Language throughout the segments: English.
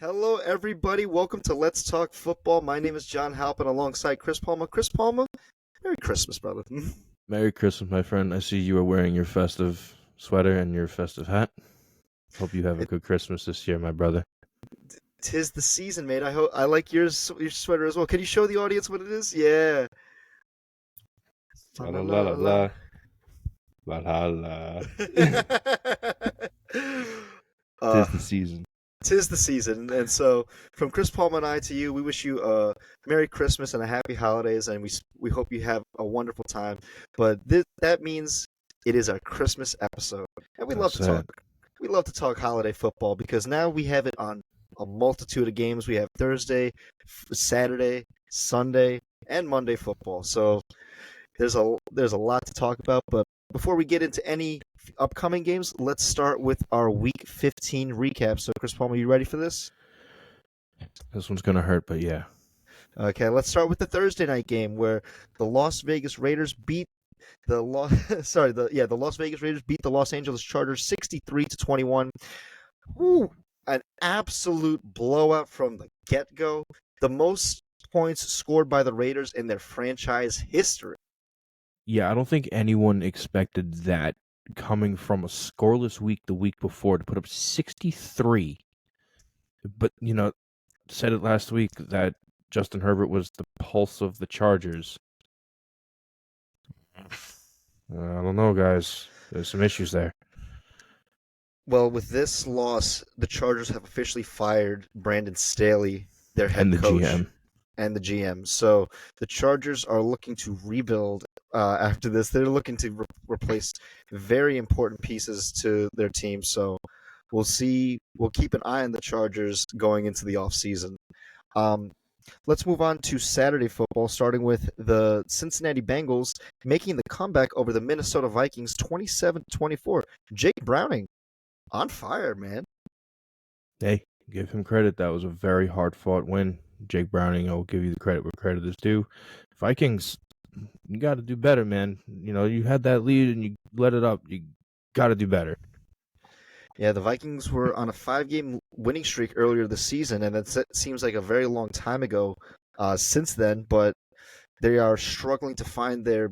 Hello, everybody. Welcome to Let's Talk Football. My name is John Halpin alongside Chris Palmer. Chris Palmer, Merry Christmas, brother. Merry Christmas, my friend. I see you are wearing your festive sweater and your festive hat. Hope you have a It, good Christmas this year, my brother. 'Tis the season, mate. I like your sweater as well. Can you show the audience what it is? Yeah. Fa La la la la la la la la. la. Valhalla. uh, Tis the season. Tis the season, and so from Chris Palmer and I to you, we wish you a Merry Christmas and a Happy Holidays, and we hope you have a wonderful time. But that means it is our Christmas episode, and we love That's to talk. it. We love to talk holiday football because now we have it on a multitude of games. We have Thursday, Saturday, Sunday, and Monday football. So there's a lot to talk about. But before we get into any upcoming games, let's start with our Week 15 recap. So, Chris Palmer, you ready for this? This one's gonna hurt, but yeah. Okay, let's start with the Thursday night game where the Las Vegas Raiders beat the Los the Las Vegas Raiders beat the Los Angeles Chargers 63-21. Woo, an absolute blowout from the get-go. The most points scored by the Raiders in their franchise history. Yeah, I don't think anyone expected that coming from a scoreless week the week before to put up 63. But, said it last week that Justin Herbert was the pulse of the Chargers. I don't know, guys. There's some issues there. Well, with this loss, the Chargers have officially fired Brandon Staley, their head And the coach, GM. and the GM. So the Chargers are looking to rebuild after this. They're looking to replace very important pieces to their team. So we'll see. We'll keep an eye on the Chargers going into the offseason. Um, let's move on to Saturday football, starting with the Cincinnati Bengals making the comeback over the Minnesota Vikings 27-24. Jake Browning on fire, man. Hey, give him credit. That was a very hard-fought win. Jake Browning, I will give you the credit where credit is due. Vikings, you got to do better, man. You had that lead and you let it up. You got to do better. Yeah, the Vikings were on a 5-game winning streak earlier this season, and that seems like a very long time ago since then, but they are struggling to find their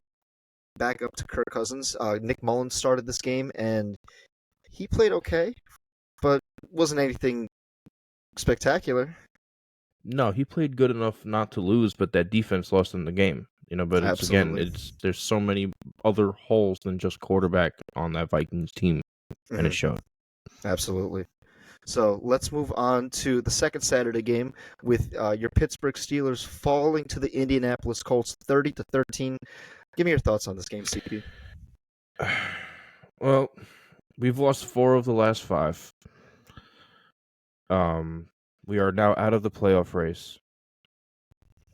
back up to Kirk Cousins. Nick Mullins started this game, and he played okay, but wasn't anything spectacular. No, he played good enough not to lose, but that defense lost in the game. But Absolutely. there's so many other holes than just quarterback on that Vikings team, and it Hmm. showed. Absolutely. So let's move on to the second Saturday game with your Pittsburgh Steelers falling to the Indianapolis Colts 30-13. Give me your thoughts on this game, CP. Well, we've lost 4 of the last 5. We are now out of the playoff race.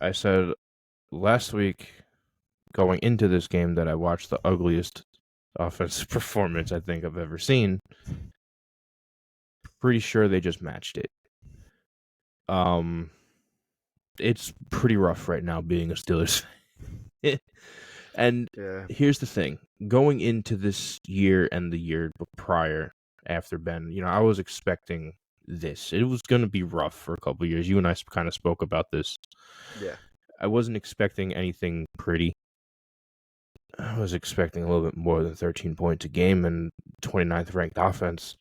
I said last week going into this game that I watched the ugliest offensive performance I think I've ever seen. Pretty sure they just matched it. It's pretty rough right now being a Steelers fan. And Yeah. here's the thing. Going into this year and the year prior after Ben, I was expecting this. It was going to be rough for a couple of years. You and I kind of spoke about this. Yeah. I wasn't expecting anything pretty. I was expecting a little bit more than 13 points a game and 29th ranked offense.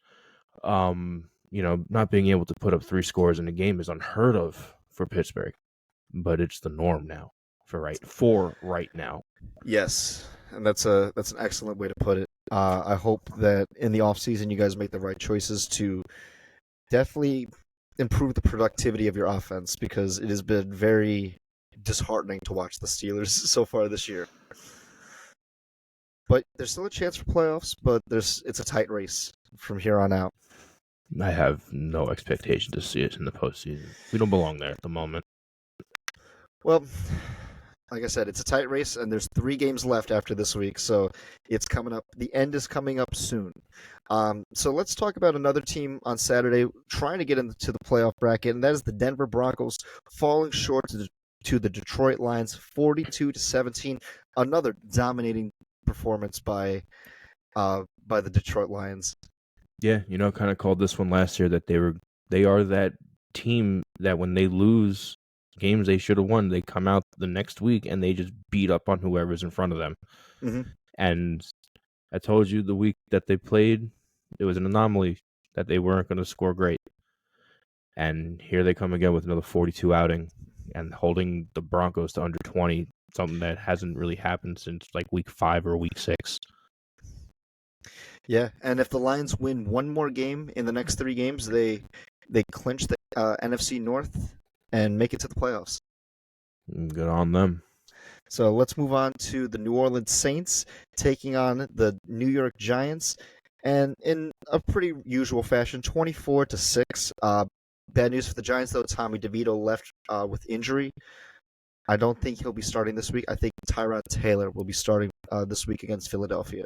Not being able to put up 3 scores in a game is unheard of for Pittsburgh, but it's the norm now for right now. Yes, and that's an excellent way to put it. I hope that in the offseason you guys make the right choices to definitely improve the productivity of your offense because it has been very disheartening to watch the Steelers so far this year. But there's still a chance for playoffs, but it's a tight race from here on out. I have no expectation to see it in the postseason. We don't belong there at the moment. Well, like I said, it's a tight race, and there's 3 games left after this week, so it's coming up. The end is coming up soon. So let's talk about another team on Saturday trying to get into the playoff bracket, and that is the Denver Broncos falling short to the Detroit Lions, 42-17. Another dominating performance by the Detroit Lions. Yeah, kind of called this one last year that they are that team that when they lose games they should have won, they come out the next week and they just beat up on whoever's in front of them. Mm-hmm. And I told you the week that they played, it was an anomaly that they weren't going to score great. And here they come again with another 42 outing and holding the Broncos to under 20, something that hasn't really happened since like week 5 or week 6. Yeah, and if the Lions win one more game in the next 3 games, they clinch the NFC North and make it to the playoffs. Good on them. So let's move on to the New Orleans Saints taking on the New York Giants, and in a pretty usual fashion, 24-6. Bad news for the Giants though. Tommy DeVito left with injury. I don't think he'll be starting this week. I think Tyrod Taylor will be starting this week against Philadelphia.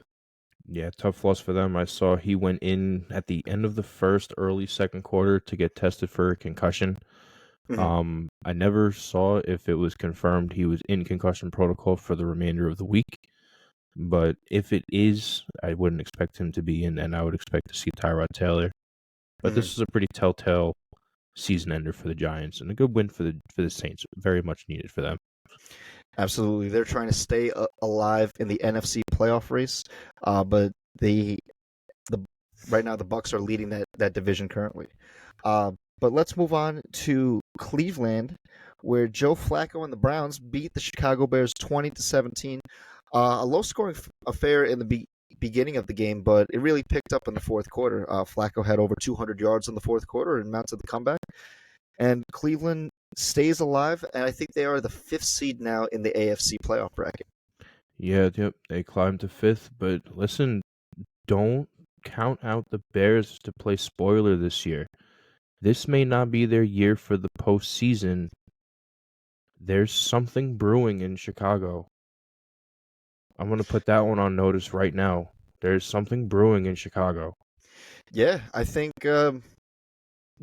Yeah, tough loss for them. I saw he went in at the end of the first, early second quarter to get tested for a concussion. Mm-hmm. I never saw if it was confirmed he was in concussion protocol for the remainder of the week. But if it is, I wouldn't expect him to be in, and I would expect to see Tyrod Taylor. But Mm-hmm. this is a pretty telltale season ender for the Giants, and a good win for the Saints. Very much needed for them. Absolutely, they're trying to stay alive in the NFC playoff race, but the right now the Bucks are leading that division currently. But let's move on to Cleveland, where Joe Flacco and the Browns beat the Chicago Bears 20-17. A low-scoring affair in the beginning of the game, but it really picked up in the fourth quarter. Flacco had over 200 yards in the fourth quarter and mounted the comeback. And Cleveland stays alive, and I think they are the 5th seed now in the AFC playoff bracket. Yeah, yep, they climbed to 5th, but listen, don't count out the Bears to play spoiler this year. This may not be their year for the postseason. There's something brewing in Chicago. I'm going to put that one on notice right now. There's something brewing in Chicago. Yeah, I think the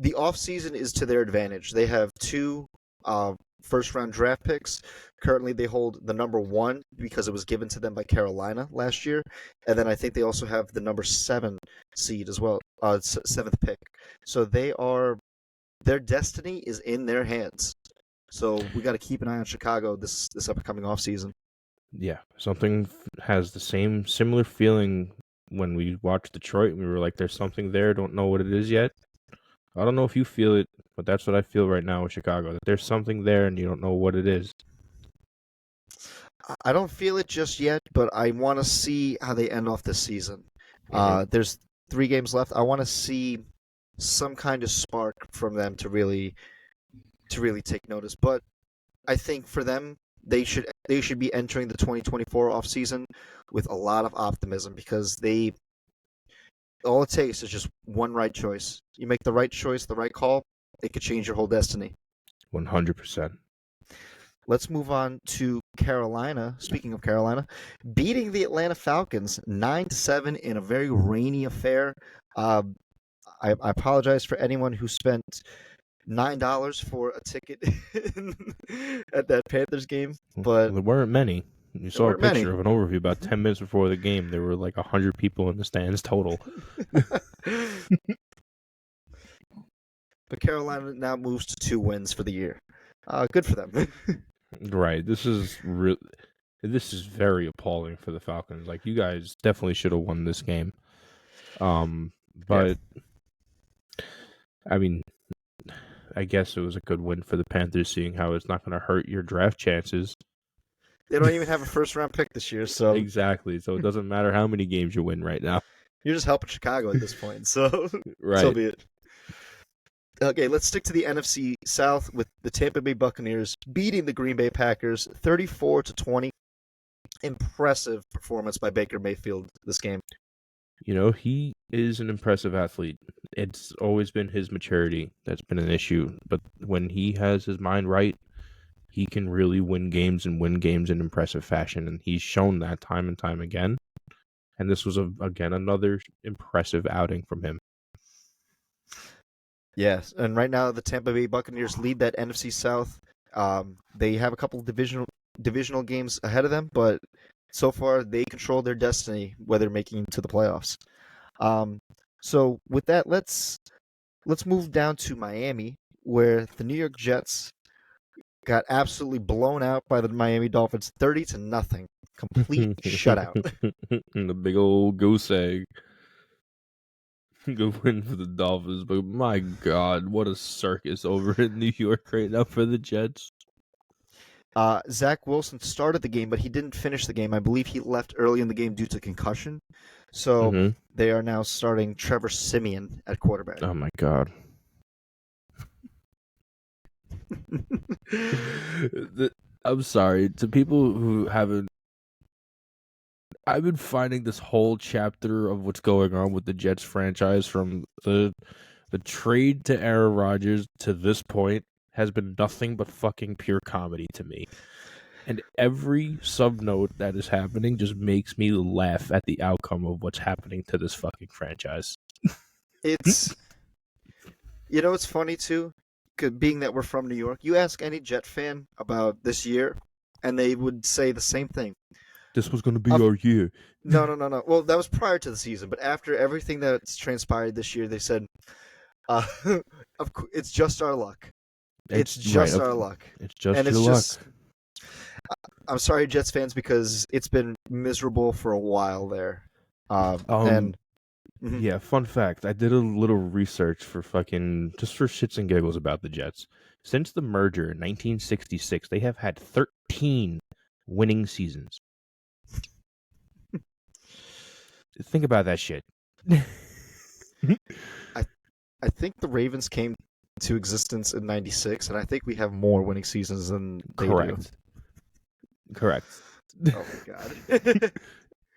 offseason is to their advantage. They have 2 first-round draft picks. Currently, they hold the number 1 because it was given to them by Carolina last year. And then I think they also have the number 7 seed as well, 7th pick. So their destiny is in their hands. So we got to keep an eye on Chicago this upcoming offseason. Yeah, something has the similar feeling when we watched Detroit. We were like, there's something there. Don't know what it is yet. I don't know if you feel it, but that's what I feel right now with Chicago. That there's something there and you don't know what it is. I don't feel it just yet, but I want to see how they end off this season. There's 3 games left. I want to see some kind of spark from them to really take notice. But I think for them, they should be entering the 2024 offseason with a lot of optimism because all it takes is just one right choice. You make the right choice, the right call, it could change your whole destiny. 100%. Let's move on to Carolina. Speaking of Carolina, beating the Atlanta Falcons 9-7 in a very rainy affair. I apologize for anyone who spent $9 for a ticket at that Panthers game, but there weren't many. You there saw a weren't many. picture of an overview about 10 minutes before the game. There were like 100 people in the stands total. But Carolina now moves to 2 wins for the year. Good for them. Right. This is very appalling for the Falcons. Like, you guys definitely should have won this game. But I mean, I guess it was a good win for the Panthers, seeing how it's not going to hurt your draft chances. They don't even have a first-round pick this year, so Exactly. So it doesn't matter how many games you win right now. you're just helping Chicago at this point. So Right. so be it. Okay, let's stick to the NFC South with the Tampa Bay Buccaneers beating the Green Bay Packers 34-20. Impressive performance by Baker Mayfield this game. You know, he is an impressive athlete. It's always been his maturity that's been an issue. But when he has his mind right, he can really win games in impressive fashion. And he's shown that time and time again. And this was, again, another impressive outing from him. Yes, and right now the Tampa Bay Buccaneers lead that NFC South. They have a couple of divisional games ahead of them, but so far they control their destiny, whether making it to the playoffs. So with that, let's move down to Miami, where the New York Jets got absolutely blown out by the Miami Dolphins 30-0. Complete shutout. The big old goose egg. Good win for the Dolphins, but my God, what a circus over in New York right now for the Jets. Zach Wilson started the game, but he didn't finish the game. I believe he left early in the game due to concussion. So they are now starting Trevor Siemian at quarterback. Oh my God. I'm sorry to people who haven't. I've been finding this whole chapter of what's going on with the Jets franchise from the trade to Aaron Rodgers to this point has been nothing but fucking pure comedy to me. And every subnote that is happening just makes me laugh at the outcome of what's happening to this fucking franchise. It's, it's funny too, being that we're from New York. You ask any Jet fan about this year, and they would say the same thing. This was going to be our year. No. Well, that was prior to the season, but after everything that's transpired this year, they said, it's just our luck. It's just our luck. It's just your luck. I'm sorry, Jets fans, because it's been miserable for a while there. Yeah, fun fact. I did a little research for just for shits and giggles about the Jets. Since the merger in 1966, they have had 13 winning seasons. Think about that shit. I think the Ravens came to existence in 96, and I think we have more winning seasons than they do. Correct. Oh my God.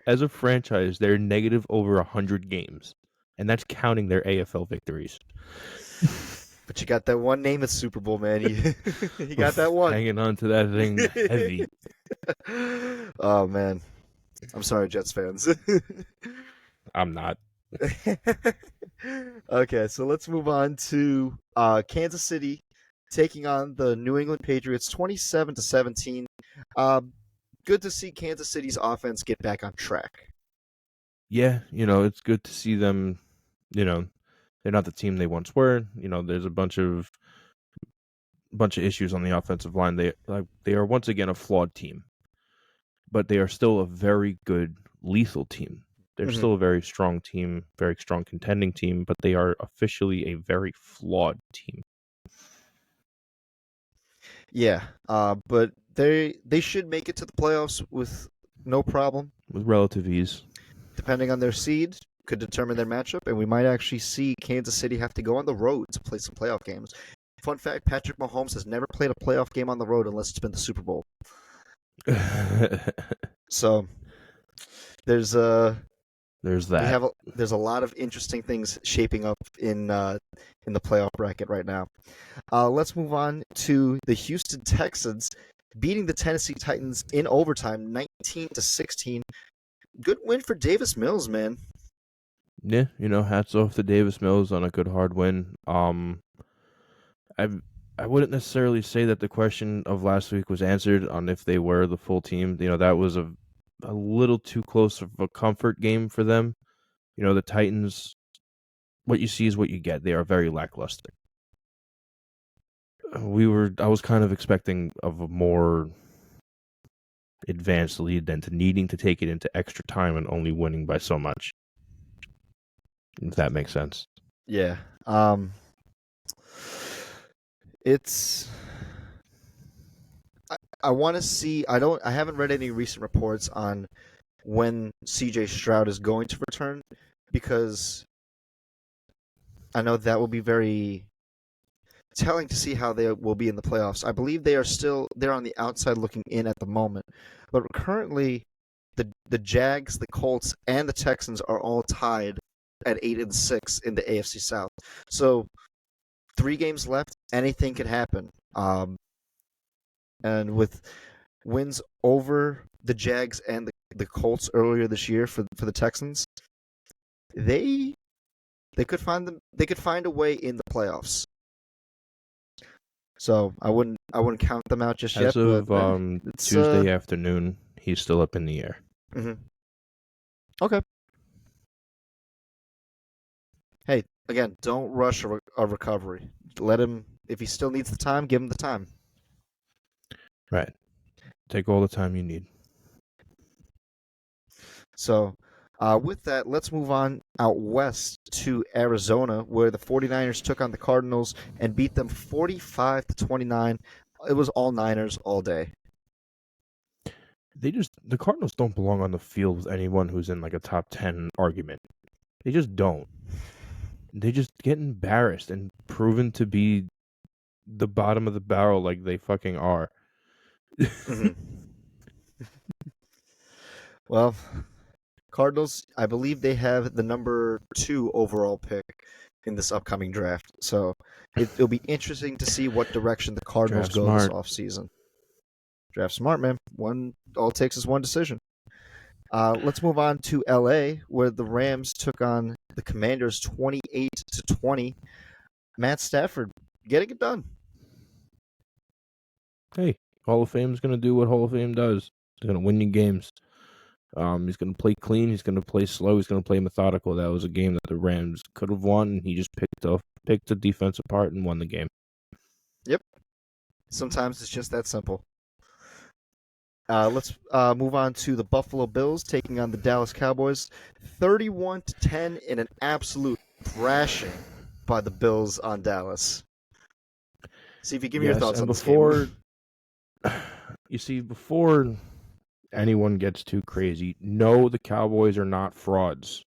As a franchise, they're negative over 100 games, and that's counting their AFL victories. But you got that one name at Super Bowl, man. You got that one. Hanging on to that thing heavy. Oh, man. I'm sorry, Jets fans. I'm not. Okay, so let's move on to Kansas City taking on the New England Patriots 27-17. Good to see Kansas City's offense get back on track. Yeah, it's good to see them, they're not the team they once were. There's a bunch of issues on the offensive line. They are once again a flawed team, but they are still a very good lethal team. They're still a very strong team, very strong contending team, but they are officially a very flawed team. Yeah, but they should make it to the playoffs with no problem. With relative ease. Depending on their seed, could determine their matchup, and we might actually see Kansas City have to go on the road to play some playoff games. Fun fact, Patrick Mahomes has never played a playoff game on the road unless it's been the Super Bowl. So, there's that. There's a lot of interesting things shaping up in the playoff bracket right now. Let's move on to the Houston Texans beating the Tennessee Titans in overtime, 19-16. Good win for Davis Mills, man. Yeah, hats off to Davis Mills on a good hard win. I wouldn't necessarily say that the question of last week was answered on if they were the full team. That was a little too close of a comfort game for them. The Titans, what you see is what you get. They are very lackluster. I was kind of expecting of a more advanced lead than to needing to take it into extra time and only winning by so much. If that makes sense. Yeah. It's I want to see. I haven't read any recent reports on when CJ Stroud is going to return, because I know that will be very telling to see how they will be in the playoffs. I believe they're on the outside looking in at the moment, but currently the Jags, the Colts, and the Texans are all tied at 8-6 in the AFC South. So 3 games left, anything could happen. And with wins over the Jags and the Colts earlier this year for the Texans, they could find a way in the playoffs. So I wouldn't count them out just yet. As of Tuesday afternoon, he's still up in the air. Mm-hmm. Okay. Hey, again, don't rush a recovery. Let him If he still needs the time, give him the time. Right. Take all the time you need. So, with that, let's move on out west to Arizona, where the 49ers took on the Cardinals and beat them 45-29. It was all Niners all day. The Cardinals don't belong on the field with anyone who's in like a top 10 argument. They just don't. They just get embarrassed and proven to be the bottom of the barrel like they fucking are. Mm-hmm. Well, Cardinals, I believe they have the number 2 overall pick in this upcoming draft. So it'll be interesting to see what direction the Cardinals Draft go this smart. offseason. Draft smart, man. All it takes is one decision. Let's move on to LA, where the Rams took on the Commanders 28-20. Matt Stafford getting it done. Hey, Hall of Fame's gonna do what Hall of Fame does. He's gonna win you games. He's gonna play clean. He's gonna play slow. He's gonna play methodical. That was a game that the Rams could have won, and he just picked the defense apart and won the game. Yep. Sometimes it's just that simple. Let's move on to the Buffalo Bills taking on the Dallas Cowboys, 31-10 in an absolute thrashing by the Bills on Dallas. See if you give me your thoughts on this game. Before anyone gets too crazy, no, the Cowboys are not frauds.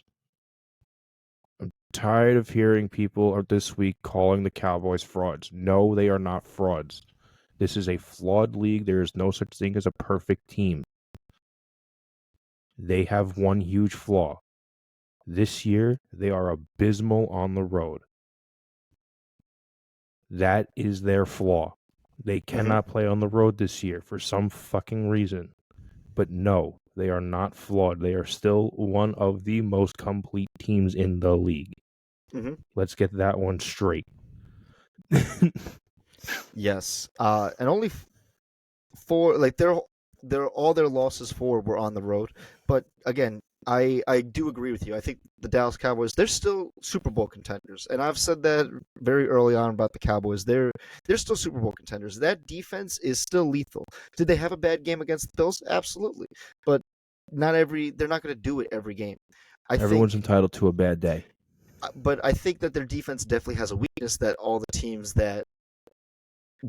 I'm tired of hearing people this week calling the Cowboys frauds. No, they are not frauds. This is a flawed league. There is no such thing as a perfect team. They have one huge flaw. This year, they are abysmal on the road. That is their flaw. They cannot play on the road this year for some fucking reason. But no, they are not flawed. They are still one of the most complete teams in the league. Mm-hmm. Let's get that one straight. Yes, and only four, like all their losses were on the road. But again, I do agree with you. I think the Dallas Cowboys, they're still Super Bowl contenders, and I've said that very early on about the Cowboys. They're still Super Bowl contenders. That defense is still lethal. Did they have a bad game against the Bills? Absolutely, but they're not going to do it every game. Everyone's entitled to a bad day. But I think that their defense definitely has a weakness that all the teams that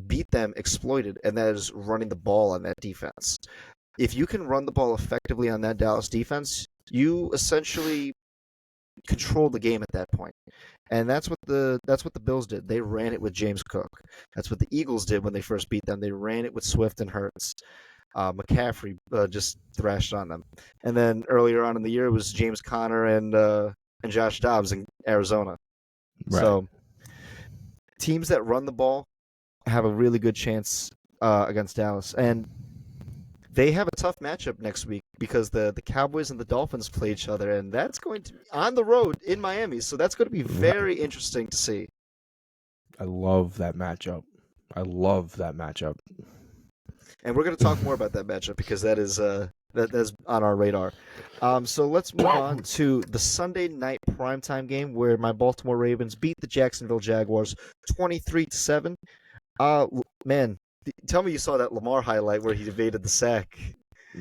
beat them exploited, and that is running the ball on that defense. If you can run the ball effectively on that Dallas defense, you essentially control the game at that point. And that's what the Bills did. They ran it with James Cook. That's what the Eagles did when they first beat them. They ran it with Swift and Hurts. McCaffrey just thrashed on them. And then earlier on in the year, it was James Conner and Josh Dobbs in Arizona. Right. So teams that run the ball have a really good chance against Dallas. And they have a tough matchup next week because the Cowboys and the Dolphins play each other, and that's going to be on the road in Miami. So that's going to be very interesting to see. I love that matchup. And we're going to talk more about that matchup because that's on our radar. So let's move on to the Sunday night primetime game where my Baltimore Ravens beat the Jacksonville Jaguars 23-7. Man, tell me you saw that Lamar highlight where he evaded the sack.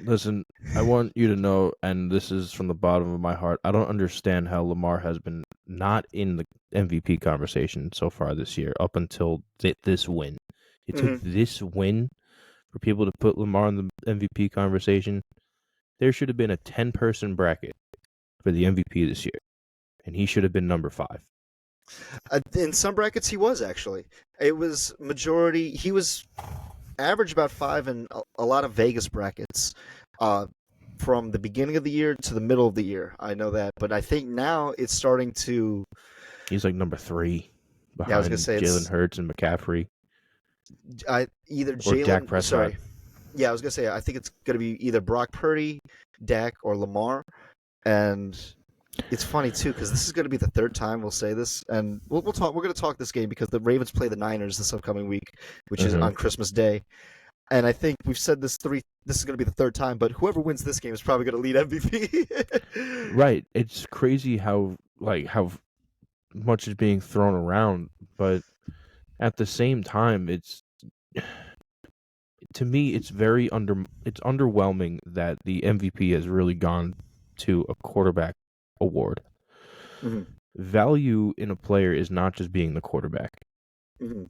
Listen, I want you to know, and this is from the bottom of my heart, I don't understand how Lamar has been not in the MVP conversation so far this year up until this win. It took this win for people to put Lamar in the MVP conversation. There should have been a 10-person bracket for the MVP this year, and he should have been number 5. In some brackets, he was actually. It was majority. He was average about 5 in a lot of Vegas brackets from the beginning of the year to the middle of the year. I know that, but I think now it's starting to. He's like number 3 behind I was gonna say Jalen Hurts and McCaffrey. Either or Jalen. Dak Prescott. Sorry. Yeah, I was gonna say I think it's gonna be either Brock Purdy, Dak, or Lamar, and. It's funny too because this is going to be the third time we'll say this, and we'll talk. We're going to talk this game because the Ravens play the Niners this upcoming week, which is on Christmas Day, and I think we've said this This is going to be the third time, but whoever wins this game is probably going to lead MVP. Right. It's crazy how much is being thrown around, but at the same time, it's to me, it's it's underwhelming that the MVP has really gone to a quarterback award. Mm-hmm. Value in a player is not just being the quarterback. Mm-hmm.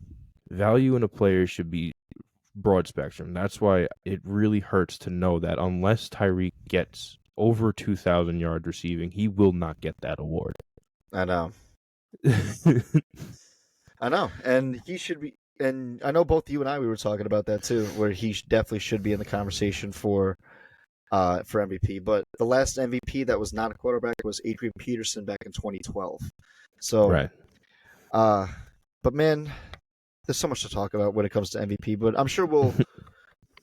Value in a player should be broad spectrum. That's why it really hurts to know that unless Tyreek gets over 2,000 yards receiving, he will not get that award. I know. I know, and he should be. And I know both you and I we were talking about that too, where he definitely should be in the conversation for MVP. But the last MVP that was not a quarterback was Adrian Peterson back in 2012. So, Right. uh, but man, there's so much to talk about when it comes to MVP. But I'm sure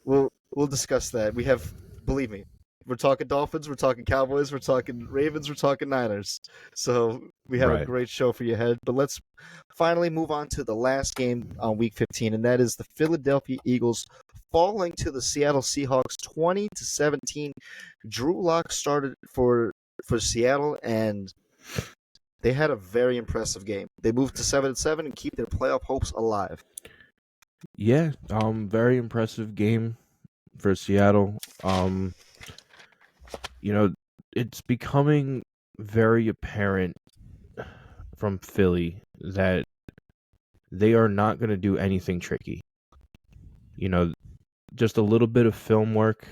we'll discuss that. We have, believe me, we're talking Dolphins, we're talking Cowboys, we're talking Ravens, we're talking Niners. So we have a Right. great show for you ahead. But let's finally move on to the last game on Week 15, and that is the Philadelphia Eagles falling to the Seattle Seahawks 20-17. Drew Lock started for Seattle, and they had a very impressive game. They moved to 7-7 and keep their playoff hopes alive. Yeah, very impressive game for Seattle. You know, it's becoming very apparent from Philly that they are not going to do anything tricky. You know, just a little bit of film work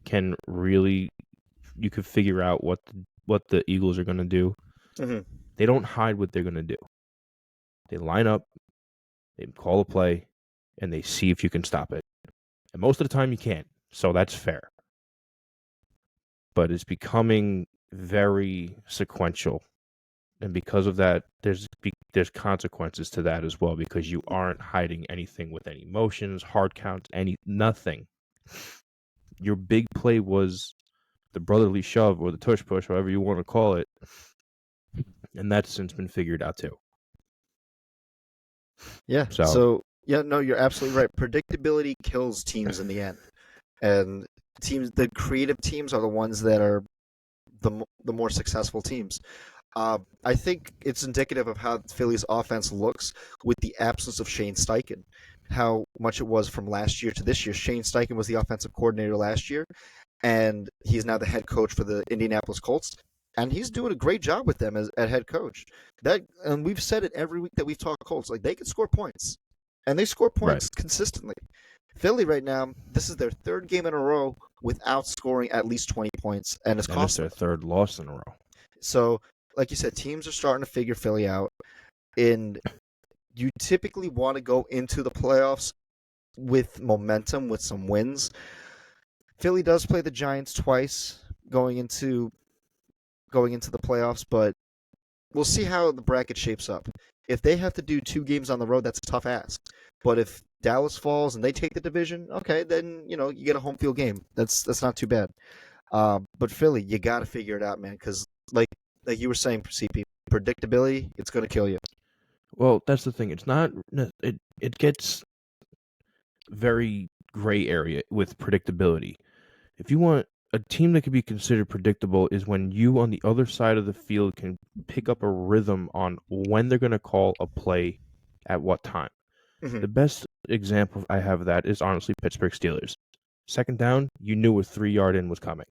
can really you could figure out what the Eagles are going to do. Mm-hmm. They don't hide what they're going to do. They line up, they call a play, and they see if you can stop it. And most of the time you can't, so that's fair. But it's becoming very sequential, and because of that, there's consequences to that as well because you aren't hiding anything with any motions, hard counts, nothing. Your big play was the brotherly shove or the tush push, however you want to call it, and that's since been figured out too. Yeah. So So yeah, no, you're absolutely right. Predictability kills teams in the end, and the creative teams are the ones that are the more successful teams. I think it's indicative of how Philly's offense looks with the absence of Shane Steichen. How much it was from last year to this year. Shane Steichen was the offensive coordinator last year, and he's now the head coach for the Indianapolis Colts. And he's doing a great job with them as at head coach. And we've said it every week that we've talked Colts. Like they can score points, and they score right, points consistently. Philly right now, this is their third game in a row without scoring at least 20 points, and it's and it's cost their them. third loss in a row. So, like you said, teams are starting to figure Philly out, and you typically want to go into the playoffs with momentum, with some wins. Philly does play the Giants twice going into the playoffs, but we'll see how the bracket shapes up. If they have to do 2 games on the road, that's a tough ask. But if Dallas falls and they take the division, okay, then you get a home field game. That's not too bad. But Philly, you got to figure it out, man, because like you were saying, CP, predictability, it's going to kill you. Well, that's the thing. It's not. It gets very gray area with predictability. If you want a team that can be considered predictable is when you on the other side of the field can pick up a rhythm on when they're going to call a play at what time. Mm-hmm. The best example I have of that is honestly Pittsburgh Steelers. Second down, you knew a 3-yard in was coming.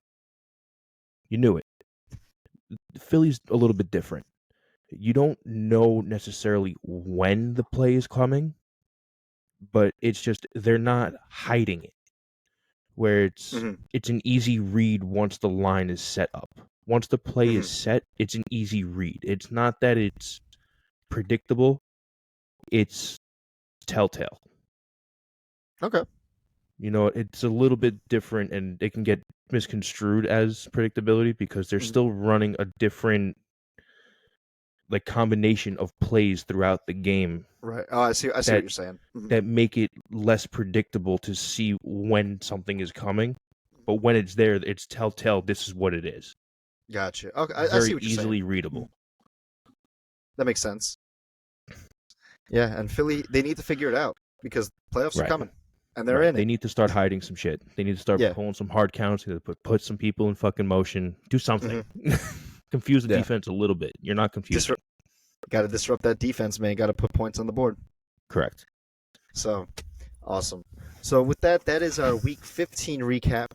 You knew it. Philly's a little bit different. You don't know necessarily when the play is coming, but it's just they're not hiding it. Where Mm-hmm. it's an easy read once the line is set up. Once the play Mm-hmm. is set, it's an easy read. It's not that it's predictable, it's telltale. Okay. It's a little bit different and it can get misconstrued as predictability because they're Mm-hmm. still running a different combination of plays throughout the game Right. Oh, I see what that you're saying. Mm-hmm. that make it less predictable to see when something is coming. But when it's there, it's telltale this is what it is. Gotcha. Okay, I see Very what you're saying. easily readable. That makes sense. Yeah, and Philly, they need to figure it out because playoffs are Right. coming, and they're Right. in They it. need to start hiding some shit. They need to start Yeah. pulling some hard counts. They need to put some people in fucking motion. Do something. Confuse the Yeah. defense a little bit. You're not confusing. Got to disrupt that defense, man. Got to put points on the board. Correct. So awesome. So with that, that is our Week 15 recap.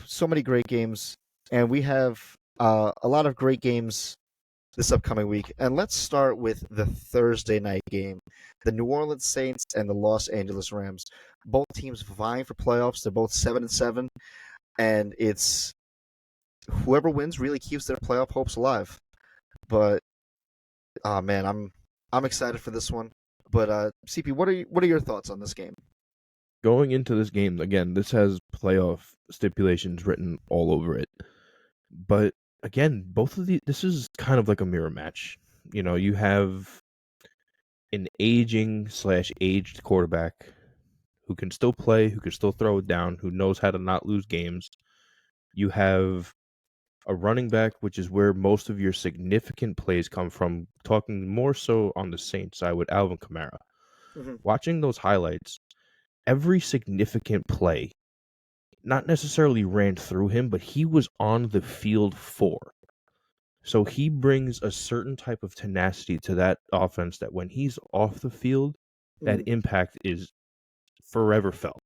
So many great games, and we have a lot of great games this upcoming week. And let's start with the Thursday night game, the New Orleans Saints and the Los Angeles Rams. Both teams vying for playoffs. They're both 7-7, and it's whoever wins really keeps their playoff hopes alive. But oh man, I'm excited for this one. But CP, what are your thoughts on this game? Going into this game, again, this has playoff stipulations written all over it. But again, this is kind of like a mirror match. You have an aging/aged quarterback who can still play, who can still throw it down, who knows how to not lose games. You have a running back, which is where most of your significant plays come from, talking more so on the Saints side with Alvin Kamara. Mm-hmm. Watching those highlights, every significant play not necessarily ran through him, but he was on the field for. So he brings a certain type of tenacity to that offense that when he's off the field, that impact is forever felt.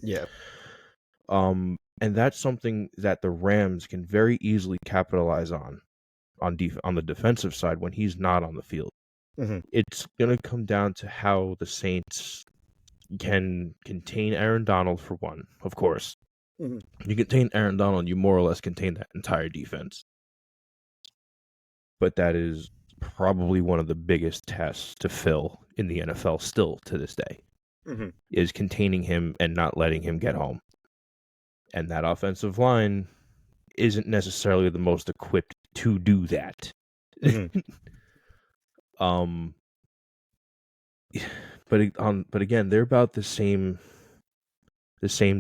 Yeah. And that's something that the Rams can very easily capitalize on the defensive side when he's not on the field. Mm-hmm. It's going to come down to how the Saints can contain Aaron Donald for one, of course. Mm-hmm. You contain Aaron Donald, you more or less contain that entire defense. But that is probably one of the biggest tests to fill in the NFL still to this day, Mm-hmm. is containing him and not letting him get home. And that offensive line isn't necessarily the most equipped to do that. Mm-hmm. um, but again, they're about the same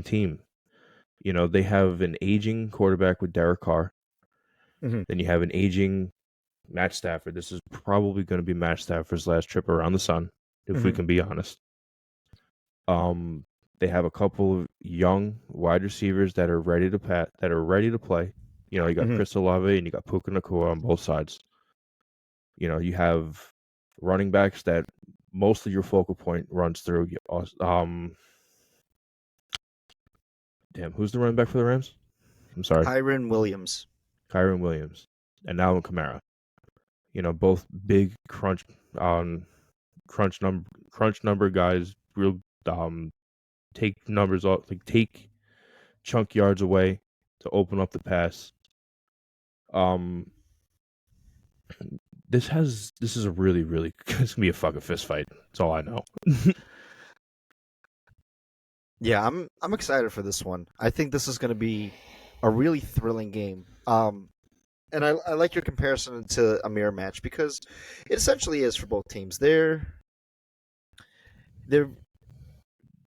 team. They have an aging quarterback with Derek Carr. Mm-hmm. Then you have an aging Matt Stafford. This is probably going to be Matt Stafford's last trip around the sun, if we Mm-hmm. can be honest. They have a couple of young wide receivers that are ready to play. You got Mm-hmm. Chris Olave and you got Puka Nacua on both sides. You have running backs that most of your focal point runs through. Who's the running back for the Rams? I'm sorry. Kyren Williams. Kyren Williams and Alvin Kamara. Both big crunch number guys, real take numbers off, like take chunk yards away to open up the pass. This is a really, really it's gonna be a fucking fist fight. That's all I know. Yeah, I'm excited for this one. I think this is going to be a really thrilling game. And I like your comparison to a mirror match because it essentially is for both teams. Their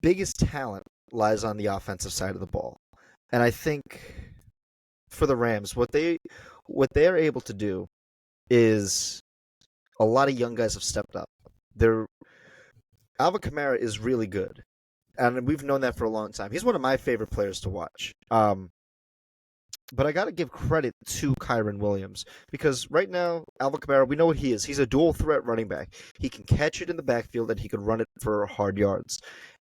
biggest talent lies on the offensive side of the ball, and I think for the Rams, what they're able to do is a lot of young guys have stepped up. They're Alvin Kamara is really good, and we've known that for a long time. He's one of my favorite players to watch. But I got to give credit to Kyren Williams because right now, Alvin Kamara, we know what he is. He's a dual threat running back. He can catch it in the backfield and he can run it for hard yards.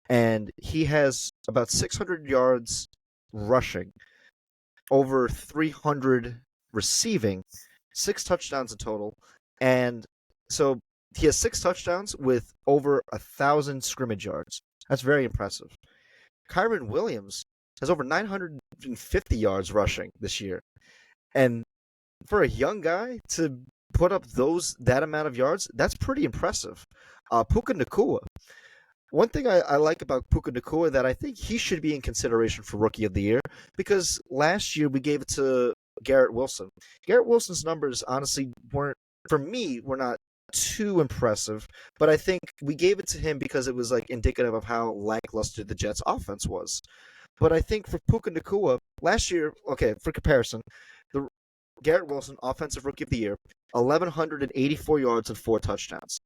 And he has about 600 yards rushing, over 300 receiving, 6 touchdowns in total. And so he has 6 touchdowns with over 1,000 scrimmage yards. That's very impressive. Kyren Williams has over 950 yards rushing this year. And for a young guy to put up that amount of yards, that's pretty impressive. Puka Nacua. One thing I like about Puka Nacua that I think he should be in consideration for Rookie of the Year because last year we gave it to Garrett Wilson. Garrett Wilson's numbers honestly were not too impressive, but I think we gave it to him because it was like indicative of how lackluster the Jets' offense was. But I think for Puka Nacua, last year, okay, for comparison, the Garrett Wilson, Offensive Rookie of the Year, 1,184 yards and 4 touchdowns.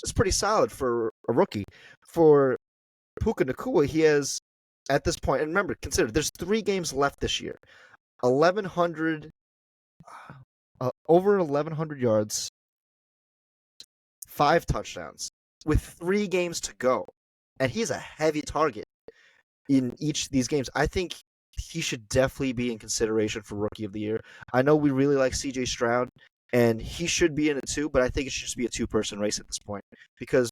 It's pretty solid for a rookie. For Puka Nacua, he has, at this point, and remember, consider, there's 3 games left this year. 1,100, over 1,100 yards, 5 touchdowns. with 3 games to go, and he's a heavy target in each of these games. I think he should definitely be in consideration for Rookie of the Year. I know we really like C.J. Stroud, and he should be in it too, but I think it should just be a two-person race at this point because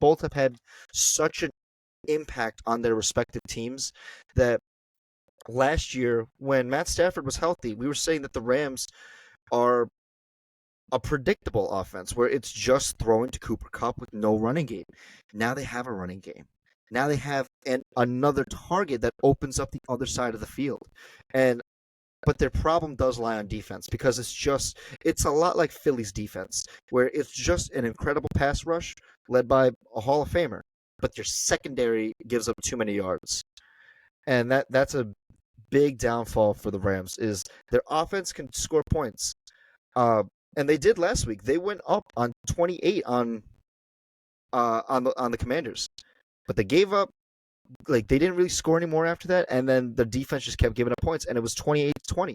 both have had such an impact on their respective teams that last year when Matt Stafford was healthy, we were saying that the Rams are a predictable offense where it's just throwing to Cooper Kupp with no running game. Now they have a running game. Now they have another target that opens up the other side of the field. And but their problem does lie on defense because it's a lot like Philly's defense where it's just an incredible pass rush led by a Hall of Famer, but your secondary gives up too many yards. And that's a big downfall for the Rams is their offense can score points. Uh, and they did last week. They went up on 28 on the Commanders, but they gave up. Like they didn't really score anymore after that, and then the defense just kept giving up points, and it was 28-20.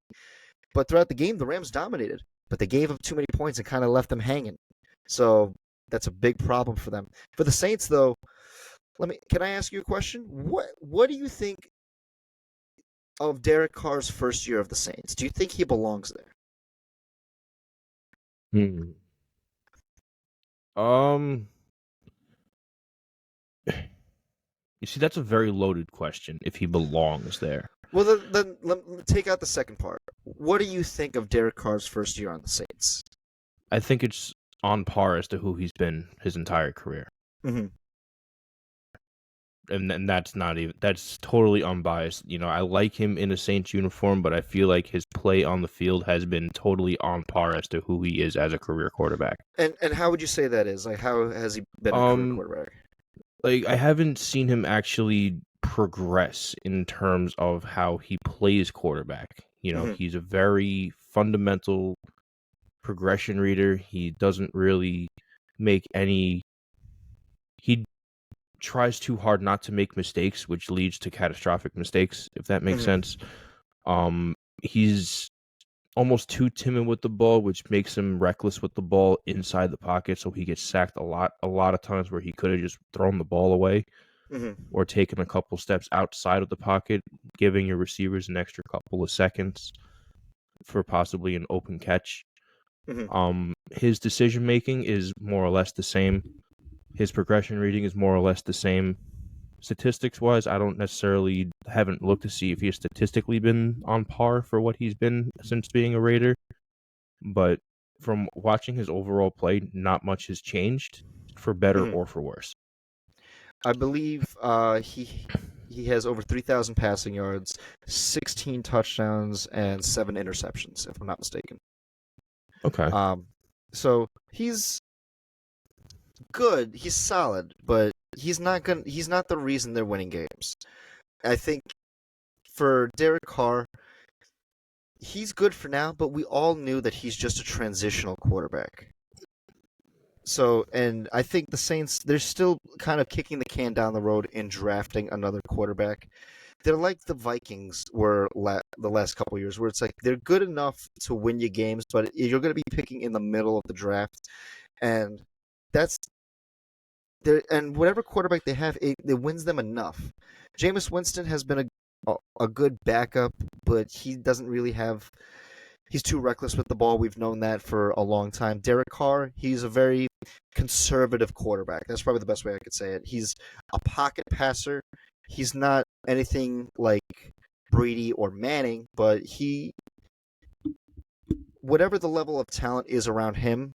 But throughout the game, the Rams dominated, but they gave up too many points and kind of left them hanging. So that's a big problem for them. For the Saints, though, can I ask you a question? What do you think of Derek Carr's first year of the Saints? Do you think he belongs there? Hmm. Um, you see, that's a very loaded question. If he belongs there, Well, then let me take out the second part. What do you think of Derek Carr's first year on the Saints? I think it's on par as to who he's been his entire career. Mm-hmm. And that's totally unbiased. You know, I like him in a Saints uniform, but I feel like his play on the field has been totally on par as to who he is as a career quarterback. And how would you say that is? Like, how has he been a career quarterback? Like I haven't seen him actually progress in terms of how he plays quarterback. You know, he's a very fundamental progression reader. He doesn't really make any. He tries too hard not to make mistakes, which leads to catastrophic mistakes, if that makes sense. He's almost too timid with the ball, which makes him reckless with the ball inside the pocket, so he gets sacked a lot of times where he could have just thrown the ball away or taken a couple steps outside of the pocket, giving your receivers an extra couple of seconds for possibly an open catch. His decision making is more or less the same. His progression reading is more or less the same. Statistics wise, I haven't looked to see if he has statistically been on par for what he's been since being a Raider. But from watching his overall play, not much has changed for better or for worse. I believe he has over 3,000 passing yards, 16 touchdowns, and 7 interceptions, if I'm not mistaken. Okay. So he's good. He's solid, but he's not the reason they're winning games. I think for Derek Carr, he's good for now, but we all knew that he's just a transitional quarterback. So, and I think the Saints, they're still kind of kicking the can down the road in drafting another quarterback. They're like the Vikings were the last couple of years, where it's like they're good enough to win you games, but you're going to be picking in the middle of the draft, and that's and whatever quarterback they have, it wins them enough. Jameis Winston has been a good backup, but he doesn't really have. He's too reckless with the ball. We've known that for a long time. Derek Carr, he's a very conservative quarterback. That's probably the best way I could say it. He's a pocket passer. He's not anything like Brady or Manning, but whatever the level of talent is around him,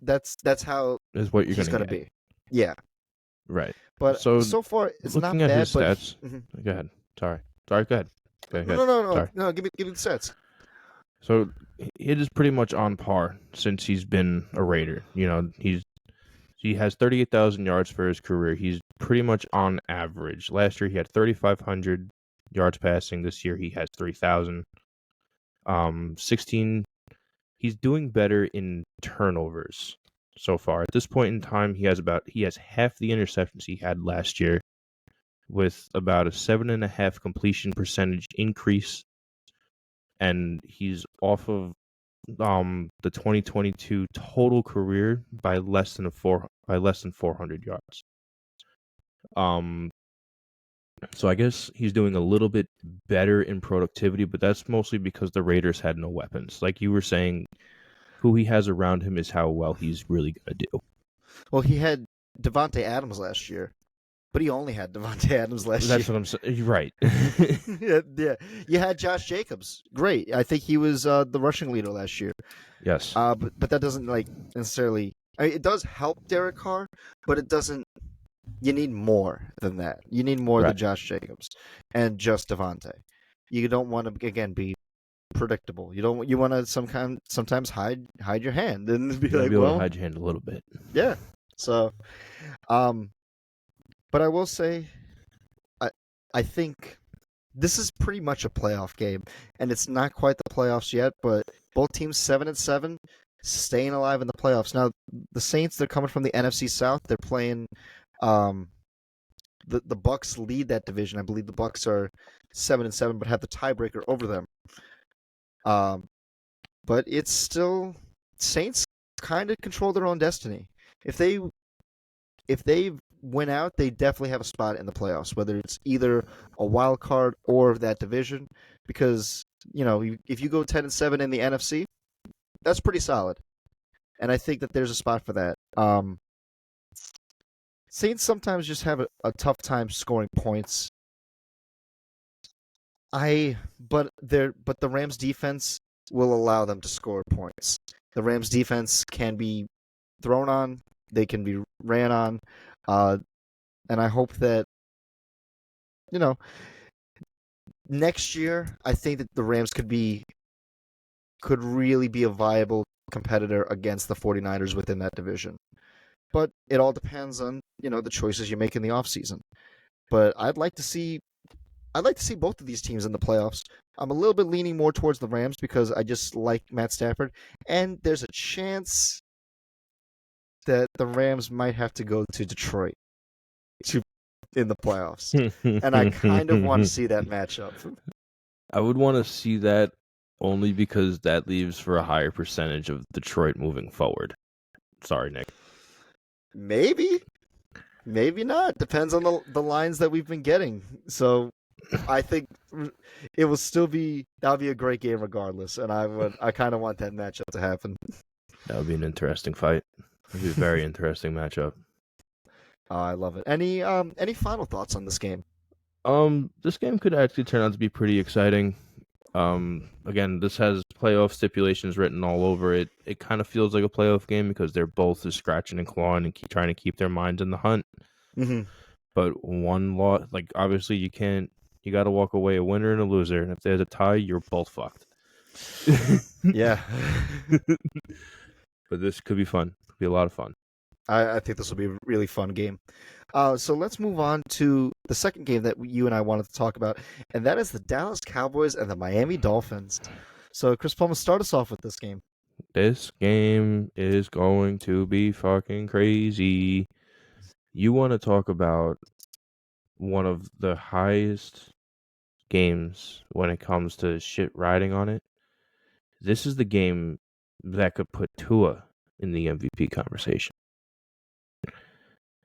that's how is what you're he's going to be. Yeah. Right. But so far, it's not looking at bad. His stats, go ahead. Sorry. Go ahead. No. Give me the stats. So it is pretty much on par since he's been a Raider. You know, he has 38,000 yards for his career. He's pretty much on average. Last year he had 3,500 yards passing. This year he has 3,000. 16. He's doing better in turnovers so far. At this point in time, he has half the interceptions he had last year, with about a 7.5 completion percentage increase, and he's off of the 2022 total career by less than by less than 400 yards. So I guess he's doing a little bit better in productivity, but that's mostly because the Raiders had no weapons. Like you were saying, who he has around him is how well he's really going to do. Well, he had Devontae Adams last year, but he only had Devontae Adams last year. That's what I'm saying. You're right. Yeah. You had Josh Jacobs. Great. I think he was the rushing leader last year. Yes. But that doesn't necessarily. I mean, it does help Derek Carr, but it doesn't. You need more than that. You need more than Josh Jacobs and just Devontae. You don't want to again be predictable. You don't. You want to sometimes hide your hand and be like, be able well, to hide your hand a little bit. Yeah. So, but I will say, I think this is pretty much a playoff game, and it's not quite the playoffs yet. But both teams 7-7, staying alive in the playoffs. Now, the Saints, they're coming from the NFC South. They're playing. The Bucks lead that division. I believe the Bucks are 7-7, but have the tiebreaker over them. But it's still Saints kind of control their own destiny. If they win out, they definitely have a spot in the playoffs, whether it's either a wild card or that division. Because if you go 10-7 in the NFC, that's pretty solid, and I think that there's a spot for that. Saints sometimes just have a tough time scoring points. But the Rams defense will allow them to score points. The Rams defense can be thrown on, they can be ran on, and I hope that next year I think that the Rams could really be a viable competitor against the 49ers within that division. But it all depends on, the choices you make in the offseason. But I'd like to see both of these teams in the playoffs. I'm a little bit leaning more towards the Rams because I just like Matt Stafford, and there's a chance that the Rams might have to go to Detroit in the playoffs. And I kind of want to see that matchup. I would want to see that only because that leaves for a higher percentage of Detroit moving forward. Sorry, Nick. Maybe not. Depends on the lines that we've been getting. So I think it will still that'll be a great game regardless, and I kind of want that matchup to happen. That would be an interesting fight. It'd be a very interesting matchup. I love it. Any final thoughts on this game? This game could actually turn out to be pretty exciting. Again, this has playoff stipulations written all over it. It kind of feels like a playoff game because they're both just scratching and clawing and trying to keep their minds in the hunt. Mm-hmm. But one loss, obviously you got to walk away a winner and a loser. And if there's a tie, you're both fucked. Yeah. But this could be fun. Could be a lot of fun. I think this will be a really fun game. So let's move on to the second game that you and I wanted to talk about, and that is the Dallas Cowboys and the Miami Dolphins. So, Chris Palmer, start us off with this game. This game is going to be fucking crazy. You want to talk about one of the highest games when it comes to shit riding on it? This is the game that could put Tua in the MVP conversation.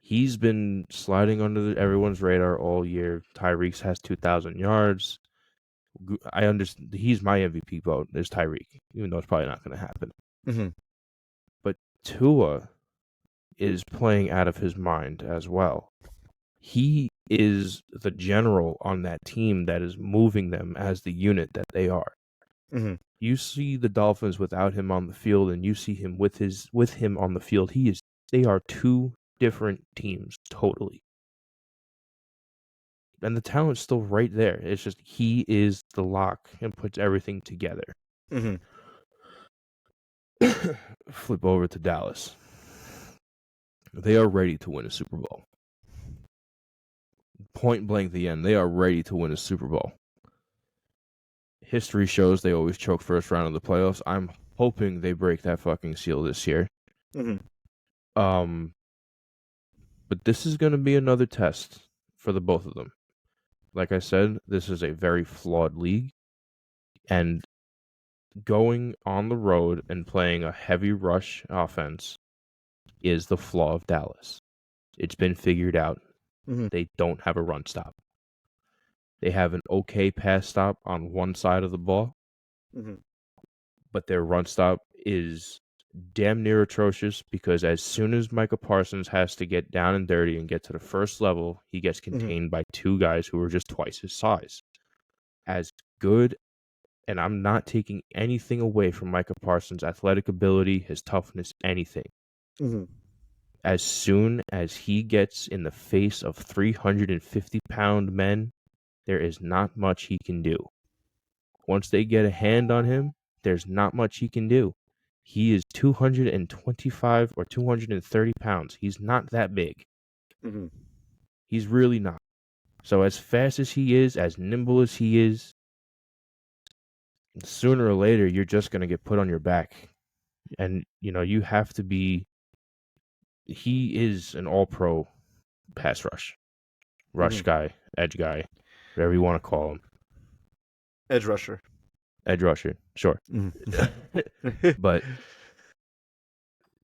He's been sliding under everyone's radar all year. Tyreek has 2,000 yards. I understand he's my MVP vote. Is Tyreek, even though it's probably not going to happen. Mm-hmm. But Tua is playing out of his mind as well. He is the general on that team that is moving them as the unit that they are. Mm-hmm. You see the Dolphins without him on the field, and you see him with him on the field. They are two different teams totally. And the talent's still right there. It's just he is the lock and puts everything together. Mm-hmm. Flip over to Dallas. They are ready to win a Super Bowl. Point blank the end. They are ready to win a Super Bowl. History shows they always choke first round of the playoffs. I'm hoping they break that fucking seal this year. Mm-hmm. But this is going to be another test for the both of them. Like I said, this is a very flawed league. And going on the road and playing a heavy rush offense is the flaw of Dallas. It's been figured out. Mhm. They don't have a run stop. They have an okay pass stop on one side of the ball, Mhm. but their run stop is damn near atrocious because as soon as Micah Parsons has to get down and dirty and get to the first level, he gets Mhm. contained by two guys who are just twice his size. As good, and I'm not taking anything away from Micah Parsons' athletic ability, his toughness, anything. Mhm. As soon as he gets in the face of 350-pound men, there is not much he can do. Once they get a hand on him, there's not much he can do. He is 225 or 230 pounds. He's not that big. Mhm. He's really not. So as fast as he is, as nimble as he is, sooner or later, you're just going to get put on your back. And, you have to be... He is an all-pro pass rush Mhm. guy, edge guy, whatever you want to call him. Edge rusher. Edge rusher, sure. Mhm. But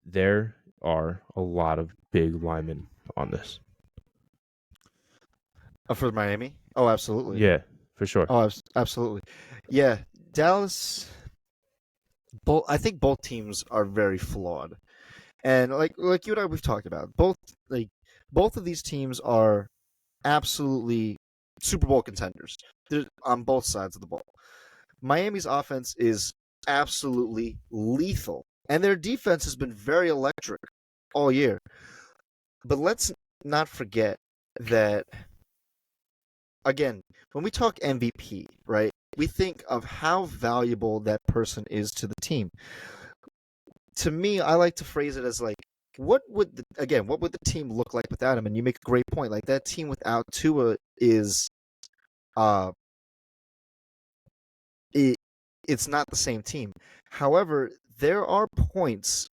there are a lot of big linemen on this. For Miami? Oh, absolutely. Yeah, for sure. Oh, absolutely. Yeah, Dallas. I think both teams are very flawed, and like you and I we've talked about both of these teams are absolutely Super Bowl contenders. They're on both sides of the ball. Miami's offense is absolutely lethal, and their defense has been very electric all year. But let's not forget that, again, when we talk MVP, right, we think of how valuable that person is to the team. To me, I like to phrase it as like, what would the team look like without him? And you make a great point. Like that team without Tua is, uh, it, it's not the same team. However, there are points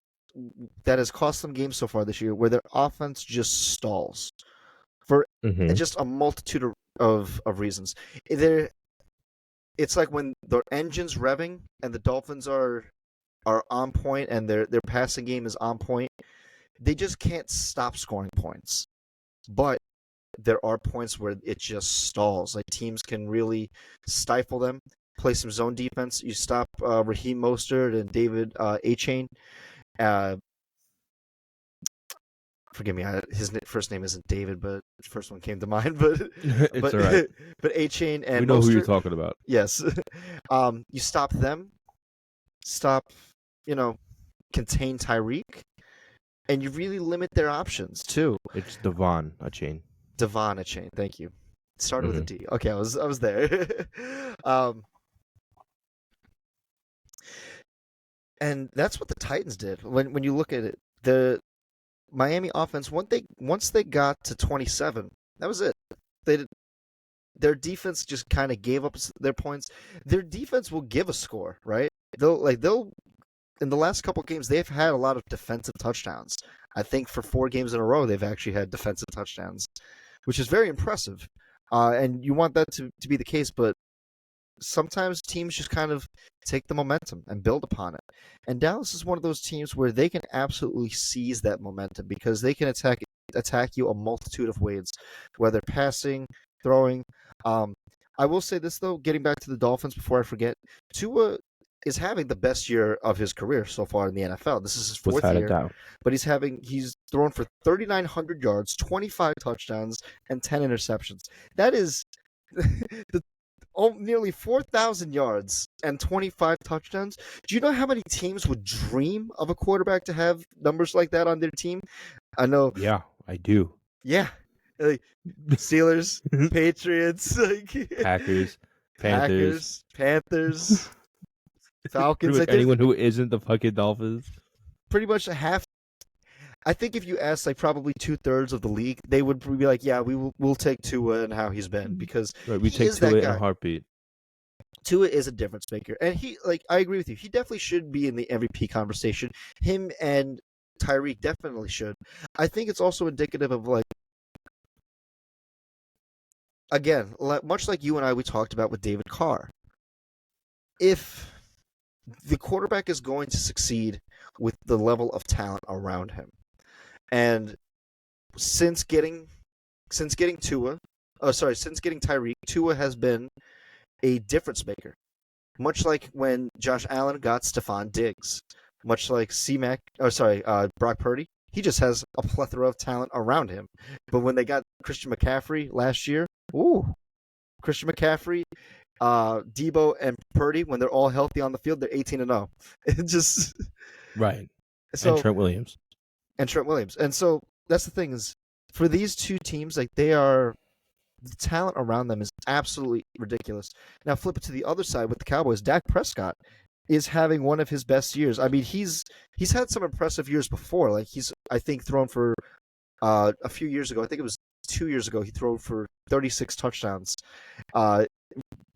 that has cost them games so far this year where their offense just stalls for Mm-hmm. just a multitude of reasons. There, it's like when the engine's revving and the Dolphins are on point and their passing game is on point. They just can't stop scoring points. But there are points where it just stalls. Like teams can really stifle them, play some zone defense. You stop Raheem Mostert and David A-Chain. Uh, Forgive me, his first name isn't David, but the first one came to mind. But It's but all right. but A-Chain We and know who you're Mostert, talking about. yes. You stop them, stop, you know, contain Tyreek, and you really limit their options too. It's Devon, a chain. Devon A-Chain, thank you. It started with a Mm-hmm. D. Okay, I was there. um, and that's what the Titans did. When you look at it, the Miami offense once they got to 27, that was it. They Their defense just kind of gave up their points. Their defense will give a score, right? They'll in the last couple games they've had a lot of defensive touchdowns. I think for 4 games in a row they've actually had defensive touchdowns, which is very impressive. And you want that to be the case, but sometimes teams just kind of take the momentum and build upon it. And Dallas is one of those teams where they can absolutely seize that momentum because they can attack you a multitude of ways, whether passing, throwing. Um, I will say this though, getting back to the Dolphins before I forget, Tua is having the best year of his career so far in the NFL. This is his fourth Without a year, doubt. but he's thrown for 3,900 yards, 25 touchdowns, and 10 interceptions. That is the nearly 4,000 yards and 25 touchdowns. Do you know how many teams would dream of a quarterback to have numbers like that on their team? I know. Yeah, I do. Yeah. Like Steelers, Patriots, like Packers, Panthers, Panthers, pretty Falcons. much Like there's anyone who isn't the fucking Dolphins. pretty much a half. I think if you ask like probably 2/3 of the league, they would be like, "Yeah, we'll take Tua and how he's been because Right, we he take is that Tua in a guy." heartbeat. Tua is a difference maker, and I agree with you. He definitely should be in the MVP conversation. Him and Tyreek definitely should. I think it's also indicative of like, again, much like you and I we talked about with David Carr. If the quarterback is going to succeed with the level of talent around him, And since getting since getting Tyreek, Tua has been a difference maker. Much like when Josh Allen got Stephon Diggs, much like Brock Purdy, he just has a plethora of talent around him. But when they got Christian McCaffrey last year, Christian McCaffrey, Debo, and Purdy, when they're all healthy on the field, they're 18-0. It just Right. And so Trent Williams. and Trent Williams, and so that's the thing is for these two teams, like they are the talent around them is absolutely ridiculous. Now flip it to the other side with the Cowboys. Dak Prescott is having one of his best years. I mean, he's had some impressive years before. Like he's I think thrown for a few years ago. I think it was 2 years ago. He threw for 36 touchdowns, uh,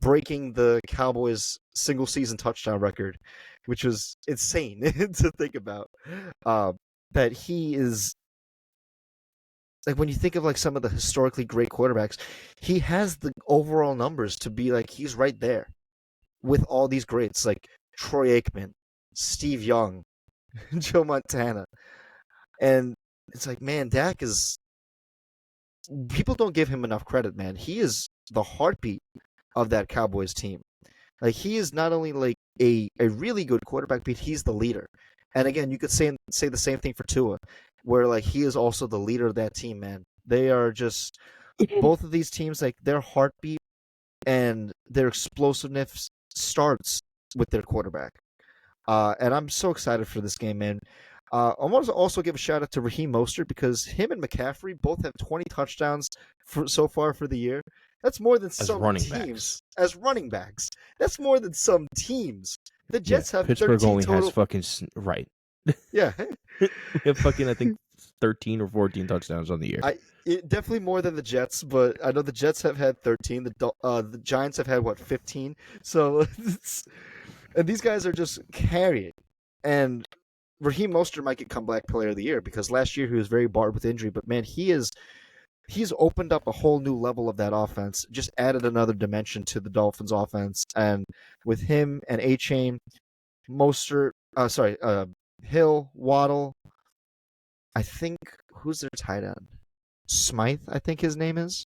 breaking the Cowboys single season touchdown record, which was insane to think about. Uh, that he is like when you think of like some of the historically great quarterbacks, he has the overall numbers to be like he's right there with all these greats like Troy Aikman, Steve Young, Joe Montana. And it's like, man, Dak is people don't give him enough credit, man. He is the heartbeat of that Cowboys team. Like he is not only like a really good quarterback, but he's the leader. And again, you could say the same thing for Tua, where like he is also the leader of that team, man. They are just both of these teams, like their heartbeat and their explosiveness starts with their quarterback. And I'm so excited for this game, man. I want to also give a shout out to Raheem Mostert because him and McCaffrey both have 20 touchdowns so far for the year. That's more than As some running teams backs. as running backs. That's more than some teams. The Yeah, Jets have Pittsburgh 13 only has total. fucking right. Yeah, We have fucking I think 13 or 14 touchdowns on the year. definitely more than the Jets, but I know the Jets have had 13. The Giants have had what 15. So, and these guys are just carrying. And Raheem Mostert might get comeback player of the year because last year he was very barred with injury, but man, he's opened up a whole new level of that offense, just added another dimension to the Dolphins offense. And with him and A Chain, Mostert, Hill, Waddle, I think who's their tight end? Smythe, I think his name is.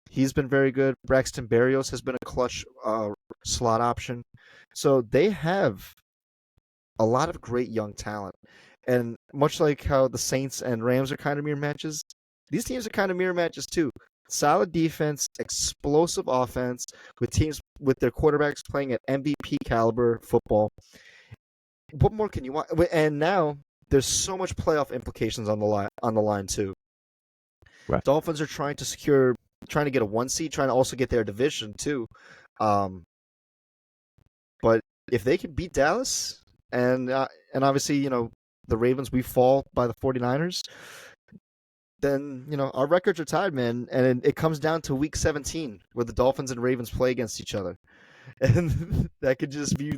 He's been very good. Braxton Berrios has been a clutch slot option. So they have a lot of great young talent. And much like how the Saints and Rams are kind of mirror matches, these teams are kind of mirror matches too. Solid defense, explosive offense, with teams with their quarterbacks playing at MVP caliber football. What more can you want? And now there's so much playoff implications on the line too. Right. Dolphins are trying to get a 1 seed, trying to also get their division too. Um, but if they can beat Dallas and obviously the Ravens, we fall by the 49ers, then our records are tied, man, and it comes down to week 17 where the Dolphins and Ravens play against each other, and that could just be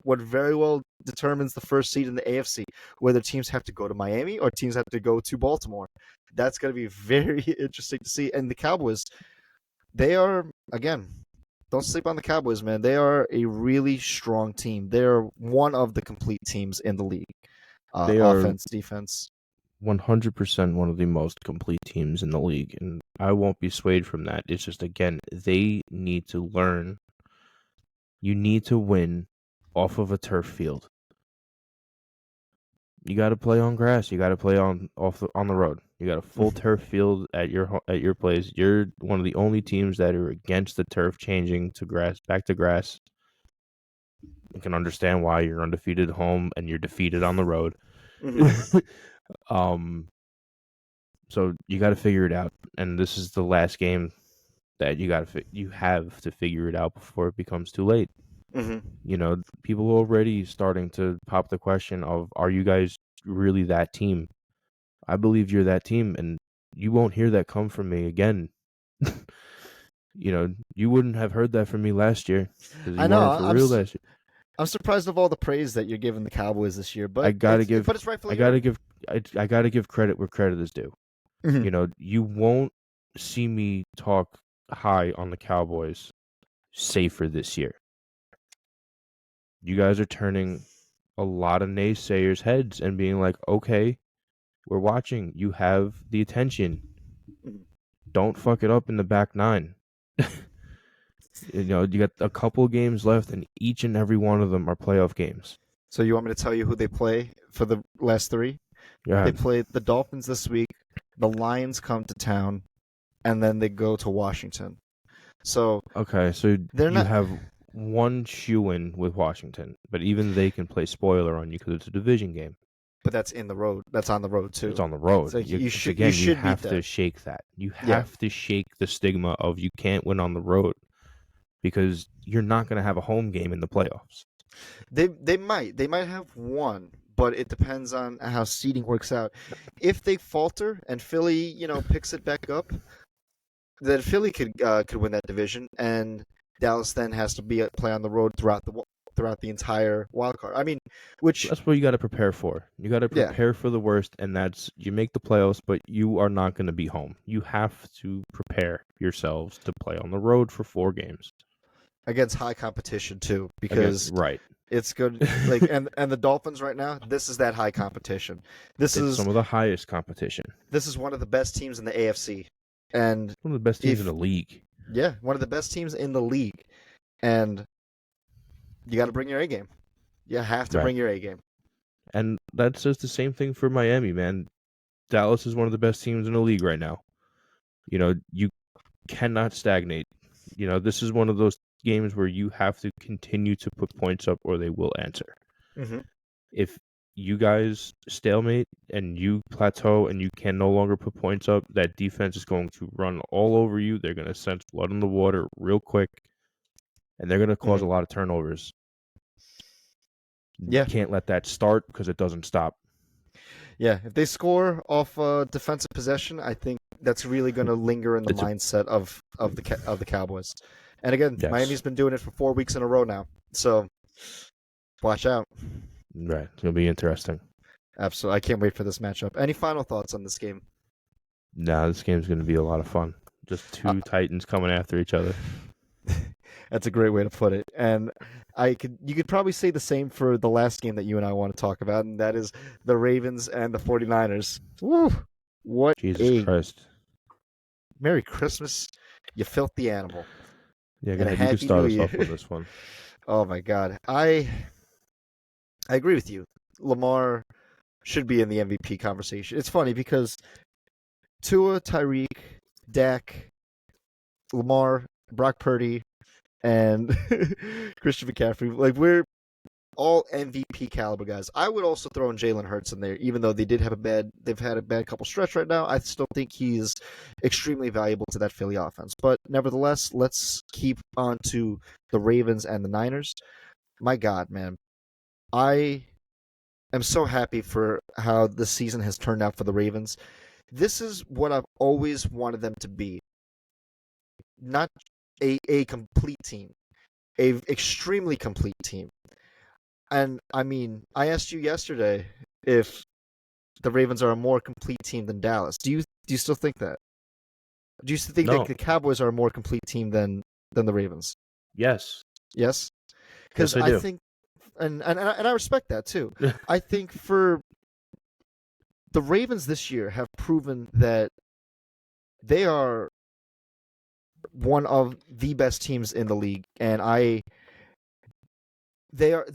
what very well determines the first seed in the AFC, whether teams have to go to Miami or teams have to go to Baltimore. That's going to be very interesting to see. And the Cowboys, they are, again, don't sleep on the Cowboys, man. They are a really strong team. They're one of the complete teams in the league. They are Offense, defense. 100% one of the most complete teams in the league, and I won't be swayed from that. It's just, again, they need to learn. You need to win off of a turf field. You got to play on grass. You got to play on the road. You got a full turf field at your place. You're one of the only teams that are against the turf changing to grass, back to grass. You can understand why you're undefeated at home and you're defeated on the road. So you got to figure it out, and this is the last game that you have to figure it out before it becomes too late. People are already starting to pop the question of, are you guys really that team? I believe you're that team, and you won't hear that come from me again. You wouldn't have heard that from me last year because you I know. weren't for real last year. I'm surprised of all the praise that you're giving the Cowboys this year, but it's rightfully I gotta give credit where credit is due. You won't see me talk high on the Cowboys safer this year. You guys are turning a lot of naysayers' heads and being like, okay, We're watching. You have the attention. Mhm. Don't fuck it up in the back nine. You got a couple games left, and each and every one of them are playoff games. So you want me to tell you who they play for the last three? Go They ahead. play the Dolphins this week. The Lions come to town, and then they go to Washington. So Okay, so they're you not. have one shoe-in with Washington, but even they can play spoiler on you because it's a division game. But that's in the road. That's on the road It's too. on the road. It's like you It's should you again, you should beat have to that. shake that. You Yeah. have to shake the stigma of you can't win on the road because you're not going to have a home game in the playoffs. They might have one, but it depends on how seeding works out. If they falter and Philly, picks it back up, then Philly could win that division, and Dallas then has to play on the road throughout the entire wild card. I mean, which That's what you got to prepare for. You got to yeah, prepare for the worst, and that's you make the playoffs, but you are not going to be home. You have to prepare yourselves to play on the road for 4 games. against high competition too, Again, because right. it's good. Like and the Dolphins right now, this is that high competition. This It's is some of the highest competition. this is one of the best teams in the AFC, and One of the best teams in the league. yeah, one of the best teams in the league, and you got to bring your A game. You have to Right. bring your A game. And that says the same thing for Miami, man. Dallas is one of the best teams in the league right now. You cannot stagnate. This is one of those games where you have to continue to put points up or they will answer. Mm-hmm. If you guys stalemate and you plateau and you can no longer put points up, that defense is going to run all over you. They're going to sense blood in the water real quick, and they're going to cause Mm-hmm. a lot of turnovers. You Yeah, can't let that start because it doesn't stop. yeah. If they score off defensive possession, I think that's really going to linger in the It's a, mindset of the Cowboys. And again, yes, Miami's been doing it for 4 weeks in a row now, so watch out. right. It'll be interesting. Absolutely, I can't wait for this matchup. Any final thoughts on this game? Nah, this game's going to be a lot of fun. Just Uh, two Titans coming after each other. That's a great way to put it. And you could probably say the same for the last game that you and I want to talk about, and that is the Ravens and the 49ers. Woo! What Jesus a Christ. Merry Christmas, you filthy animal. Yeah, go And a ahead. You can Happy New start us Year. off with this one. Oh my God. I agree with you. Lamar should be in the MVP conversation. It's funny because Tua, Tyreek, Dak, Lamar, Brock Purdy, and Christian McCaffrey, like we're all MVP caliber guys. I would also throw in Jalen Hurts in there, even though they've had a bad couple stretch right now. I still think he's extremely valuable to that Philly offense. But nevertheless, let's keep on to the Ravens and the Niners. My God, man, I am so happy for how the season has turned out for the Ravens. This is what I've always wanted them to be. Not a complete team, a extremely complete team. And I mean, I asked you yesterday if the Ravens are a more complete team than Dallas. Do you still think that? Do you still think that No. the Cowboys are a more complete team than the Ravens? Yes. Yes, because Yes, I I do. think, and I respect that too. I think for the Ravens this year have proven that they are one of the best teams in the league, and they're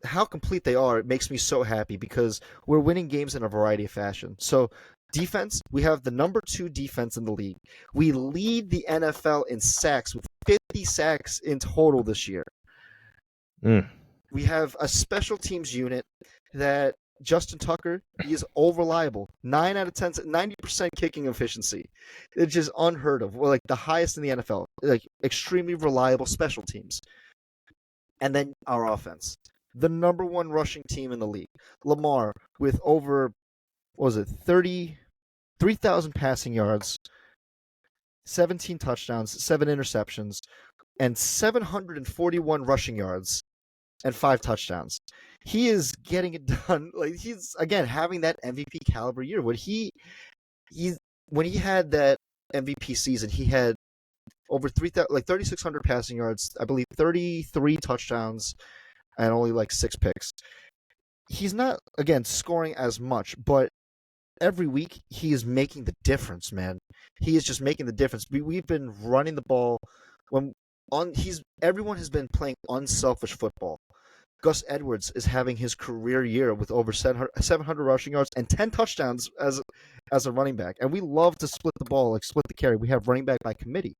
how complete they are. It makes me so happy because we're winning games in a variety of fashion. So defense, we have the number 2 defense in the league. We lead the NFL in sacks with 50 sacks in total this year. Mm. We have a special teams unit that Justin Tucker, he is all reliable. 9 out of 10, 90% kicking efficiency. It's just unheard of. We're like the highest in the NFL. Like extremely reliable special teams. And then our offense. The number 1 rushing team in the league. Lamar with over, 3,000 passing yards, 17 touchdowns, 7 interceptions, and 741 rushing yards and 5 touchdowns. He is getting it done. Like he's again having that MVP caliber year. When he had that MVP season, he had over 3,600 passing yards, I believe 33 touchdowns and only like 6 picks. He's not again scoring as much, but every week he is making the difference, man. He is just making the difference. We've been running the ball when on he's everyone has been playing unselfish football. Gus Edwards is having his career year with over 700 rushing yards and 10 touchdowns as a running back. And we love to split the ball, like split the carry. We have running back by committee.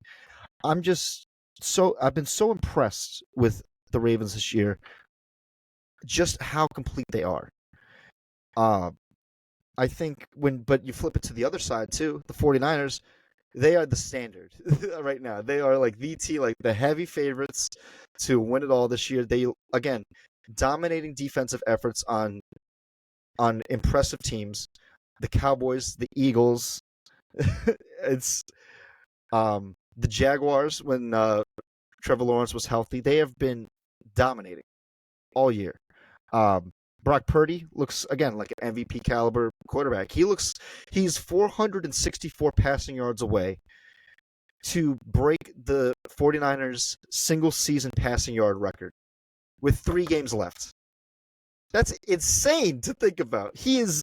I've been so impressed with the Ravens this year, just how complete they are. Uh, I think but you flip it to the other side too, the 49ers, they are the standard right now. They are like like the heavy favorites to win it all this year. They, again, dominating defensive efforts on impressive teams. The Cowboys, the Eagles, it's the Jaguars when Trevor Lawrence was healthy. They have been dominating all year. Um, Brock Purdy looks again like an MVP caliber quarterback. He's 464 passing yards away to break the 49ers single season passing yard record with 3 games left. That's insane to think about. He is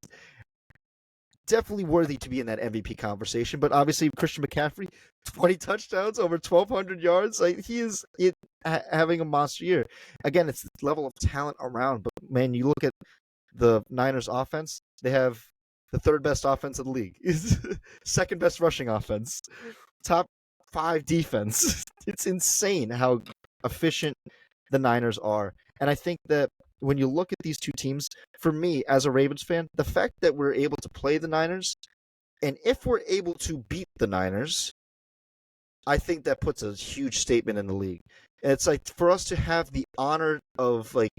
definitely worthy to be in that MVP conversation, but obviously Christian McCaffrey, 20 touchdowns, over 1,200 yards. Like, he is having a monster year. Again, it's the level of talent around, but man, you look at the Niners offense, they have the 3rd best offense in the league, 2nd best rushing offense, top 5 defense. It's insane how efficient the Niners are. And I think that when you look at these two teams, for me as a Ravens fan, the fact that we're able to play the Niners, and if we're able to beat the Niners, I think that puts a huge statement in the league. And it's like, for us to have the honor of, like,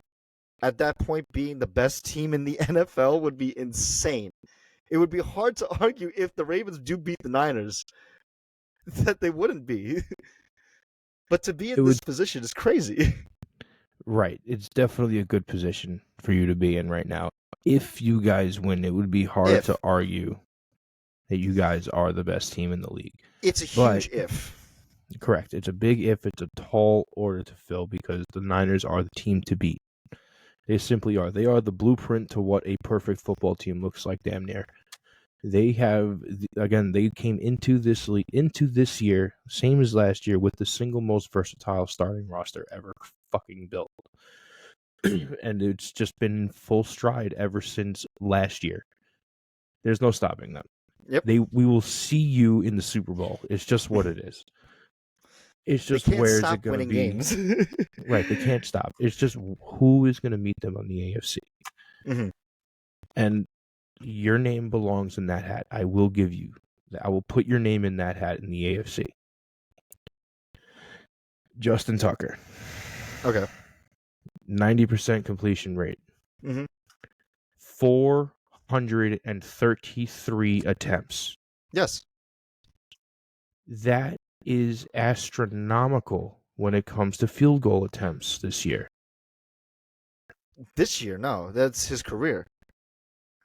at that point being the best team in the NFL would be insane. It would be hard to argue if the Ravens do beat the Niners that they wouldn't be. But to be in this position is crazy. Right. It's definitely a good position for you to be in right now. If you guys win, it would be hard to argue that you guys are the best team in the league. It's a huge if. Correct. It's a big if. It's a tall order to fill because the Niners are the team to beat. They simply are. They are the blueprint to what a perfect football team looks like, damn near. They came into this year, same as last year, with the single most versatile starting roster ever fucking built. And it's just been full stride ever since last year. There's no stopping them. Yep. We will see you in the Super Bowl. It's just what it is. It's just where is it going to be? Games. Right, they can't stop. It's just who is going to meet them on the AFC. Mm-hmm. And your name belongs in that hat. I will put your name in that hat in the AFC. Justin Tucker. Okay. 90% completion rate. Mm-hmm. 433 attempts. Yes. That is astronomical when it comes to field goal attempts this year. This year, no, that's his career.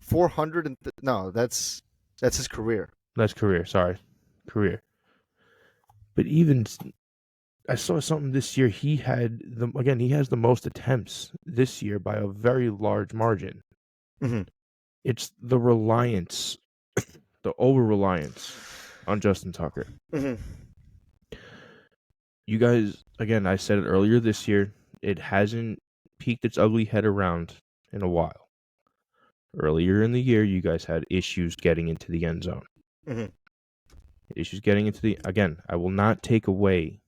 400 no, that's his career. That's career. Sorry, career. But even I saw something this year. He has the most attempts this year by a very large margin. Mm-hmm. It's the reliance, the over-reliance on Justin Tucker. Mm-hmm. You guys, again, I said it earlier this year, it hasn't peeked its ugly head around in a while. Earlier in the year, you guys had issues getting into the end zone. Mm-hmm. Issues getting into again, I will not take away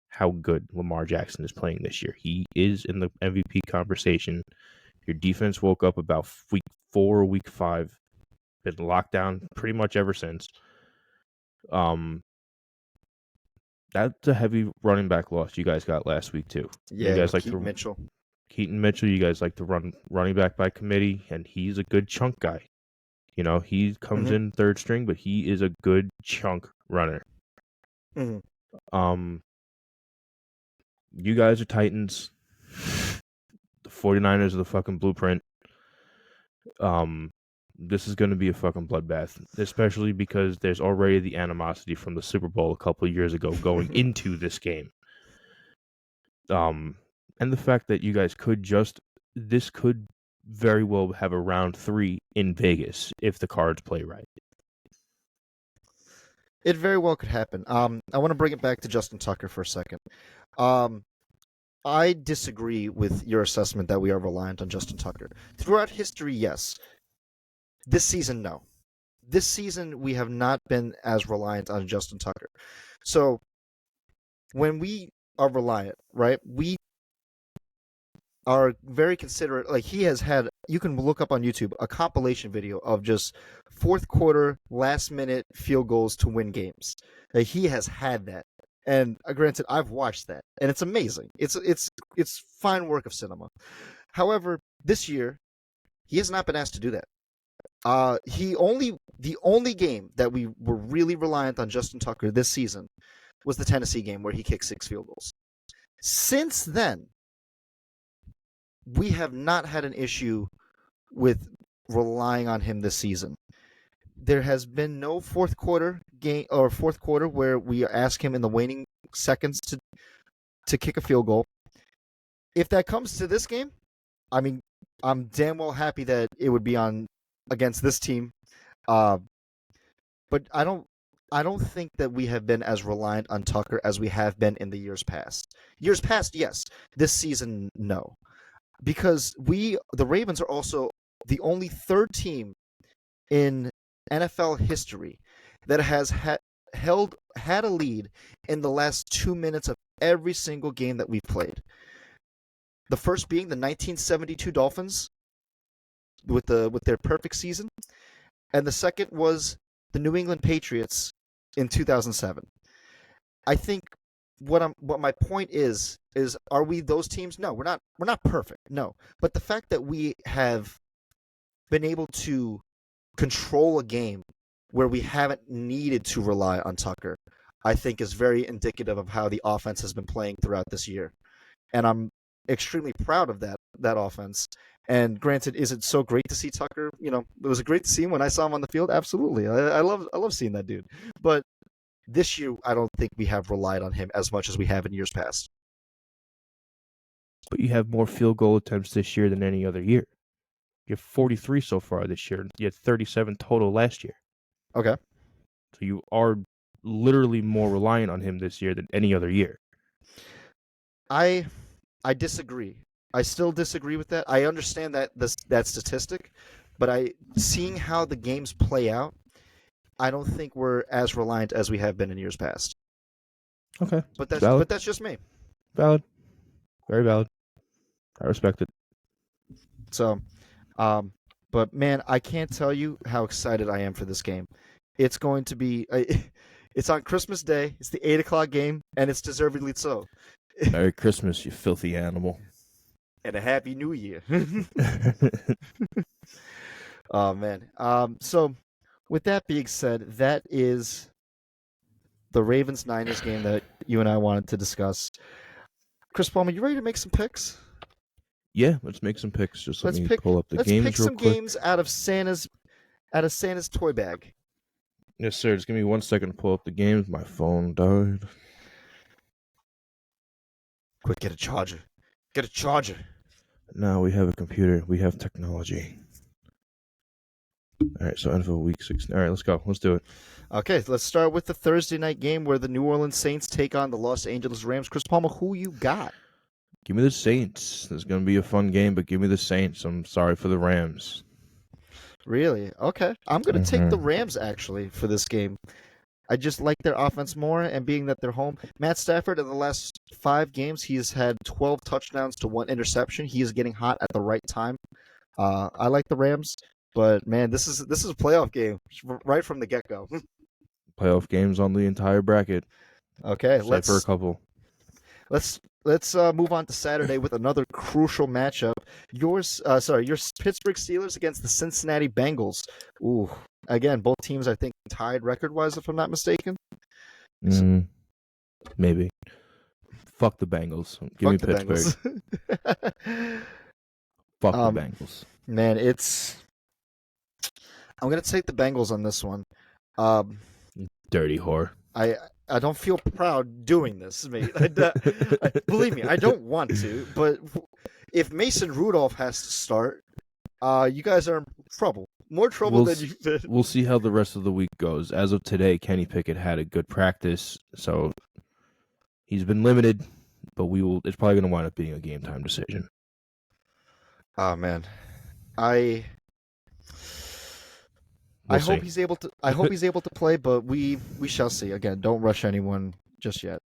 how good Lamar Jackson is playing this year. He is in the MVP conversation. Your defense woke up about week 4 or week 5. Been locked down pretty much ever since. That's a heavy running back loss you guys got last week too. Yeah, you guys like Keaton Mitchell. Keaton Mitchell, you guys like to run running back by committee, and he's a good chunk guy. You know, he comes in third string, but he is a good chunk runner. Mm-hmm. You guys are Titans. The 49ers are the fucking blueprint. This is going to be a fucking bloodbath, especially because there's already the animosity from the Super Bowl a couple of years ago going into this game. And the fact that you guys could very well have a round 3 in Vegas if the Cards play right. It very well could happen. I want to bring it back to Justin Tucker for a second. Um, I disagree with your assessment that we are reliant on Justin Tucker. Throughout history, yes. This season, no. This season, we have not been as reliant on Justin Tucker. So when we are reliant, right, we are very considerate. Like, he has had, you can look up on YouTube a compilation video of just fourth quarter, last minute field goals to win games. Like, he has had that. And granted, I've watched that, and it's amazing. It's fine work of cinema. However, this year, he has not been asked to do that. The only game that we were really reliant on Justin Tucker this season was the Tennessee game where he kicked 6 field goals. Since then, we have not had an issue with relying on him this season. There has been no fourth quarter game or fourth quarter where we ask him in the waning seconds to kick a field goal. If that comes to this game, I mean, I'm damn well happy that it would be on against this team. But I don't think that we have been as reliant on Tucker as we have been in the years past. Years past, yes. This season, no. Because the Ravens are also the only third team in NFL history that has had a lead in the last 2 minutes of every single game that we've played. The first being the 1972 Dolphins with their perfect season, and the second was the New England Patriots in 2007. I think what my point is are we those teams? No, we're not perfect. No. But the fact that we have been able to control a game where we haven't needed to rely on Tucker, I think is very indicative of how the offense has been playing throughout this year. And I'm extremely proud of that offense. And granted, is it so great to see Tucker? You know, it was great to see him when I saw him on the field. Absolutely. I love seeing that dude. But this year, I don't think we have relied on him as much as we have in years past. But you have more field goal attempts this year than any other year. You have 43 so far this year. You had 37 total last year. Okay. So you are literally more reliant on him this year than any other year. I disagree. I still disagree with that. I understand that statistic, but seeing how the games play out, I don't think we're as reliant as we have been in years past. Okay. But that's just me. Valid. Very valid. I respect it. So, but man, I can't tell you how excited I am for this game. It's going to be, it's on Christmas Day. It's the 8:00 game, and it's deservedly so. Merry Christmas, you filthy animal. And a Happy New Year. Oh, man. So, with that being said, that is the Ravens-Niners game that you and I wanted to discuss. Chris Palmer, you ready to make some picks? Yeah, let's make some picks. Just let me pull up the games real quick. Let's pick some games out of Santa's toy bag. Yes, sir. Just give me 1 second to pull up the games. My phone died. Quick, get a charger. Get a charger. No, we have a computer. We have technology. All right, so NFL Week 6. All right, let's go. Let's do it. Okay, let's start with the Thursday night game where the New Orleans Saints take on the Los Angeles Rams. Chris Palmer, who you got? Give me the Saints. This is going to be a fun game, but give me the Saints. I'm sorry for the Rams. Really? Okay. I'm going to take the Rams, actually, for this game. I just like their offense more, and being that they're home. Matt Stafford, in the last 5 games, he's had 12 touchdowns to 1 interception. He is getting hot at the right time. I like the Rams, but, man, this is a playoff game right from the get-go. Playoff games on the entire bracket. Okay, except for a couple. Let's move on to Saturday with another crucial matchup. Your Pittsburgh Steelers against the Cincinnati Bengals. Ooh, again, both teams I think tied record-wise, if I'm not mistaken. Maybe. Fuck the Bengals. Give me Pittsburgh. Fuck the Bengals. Man, I'm gonna take the Bengals on this one. Dirty whore. I don't feel proud doing this, mate. Believe me, I don't want to. But if Mason Rudolph has to start, You guys are in trouble. More trouble We'll than you've been. we'll see how the rest of the week goes. As of today, Kenny Pickett had a good practice, so he's been limited, but we will. It's probably going to wind up being a game time decision. Oh man, I We'll hope see. he's able to. I hope he's able to play, but we shall see. Again, don't rush anyone just yet.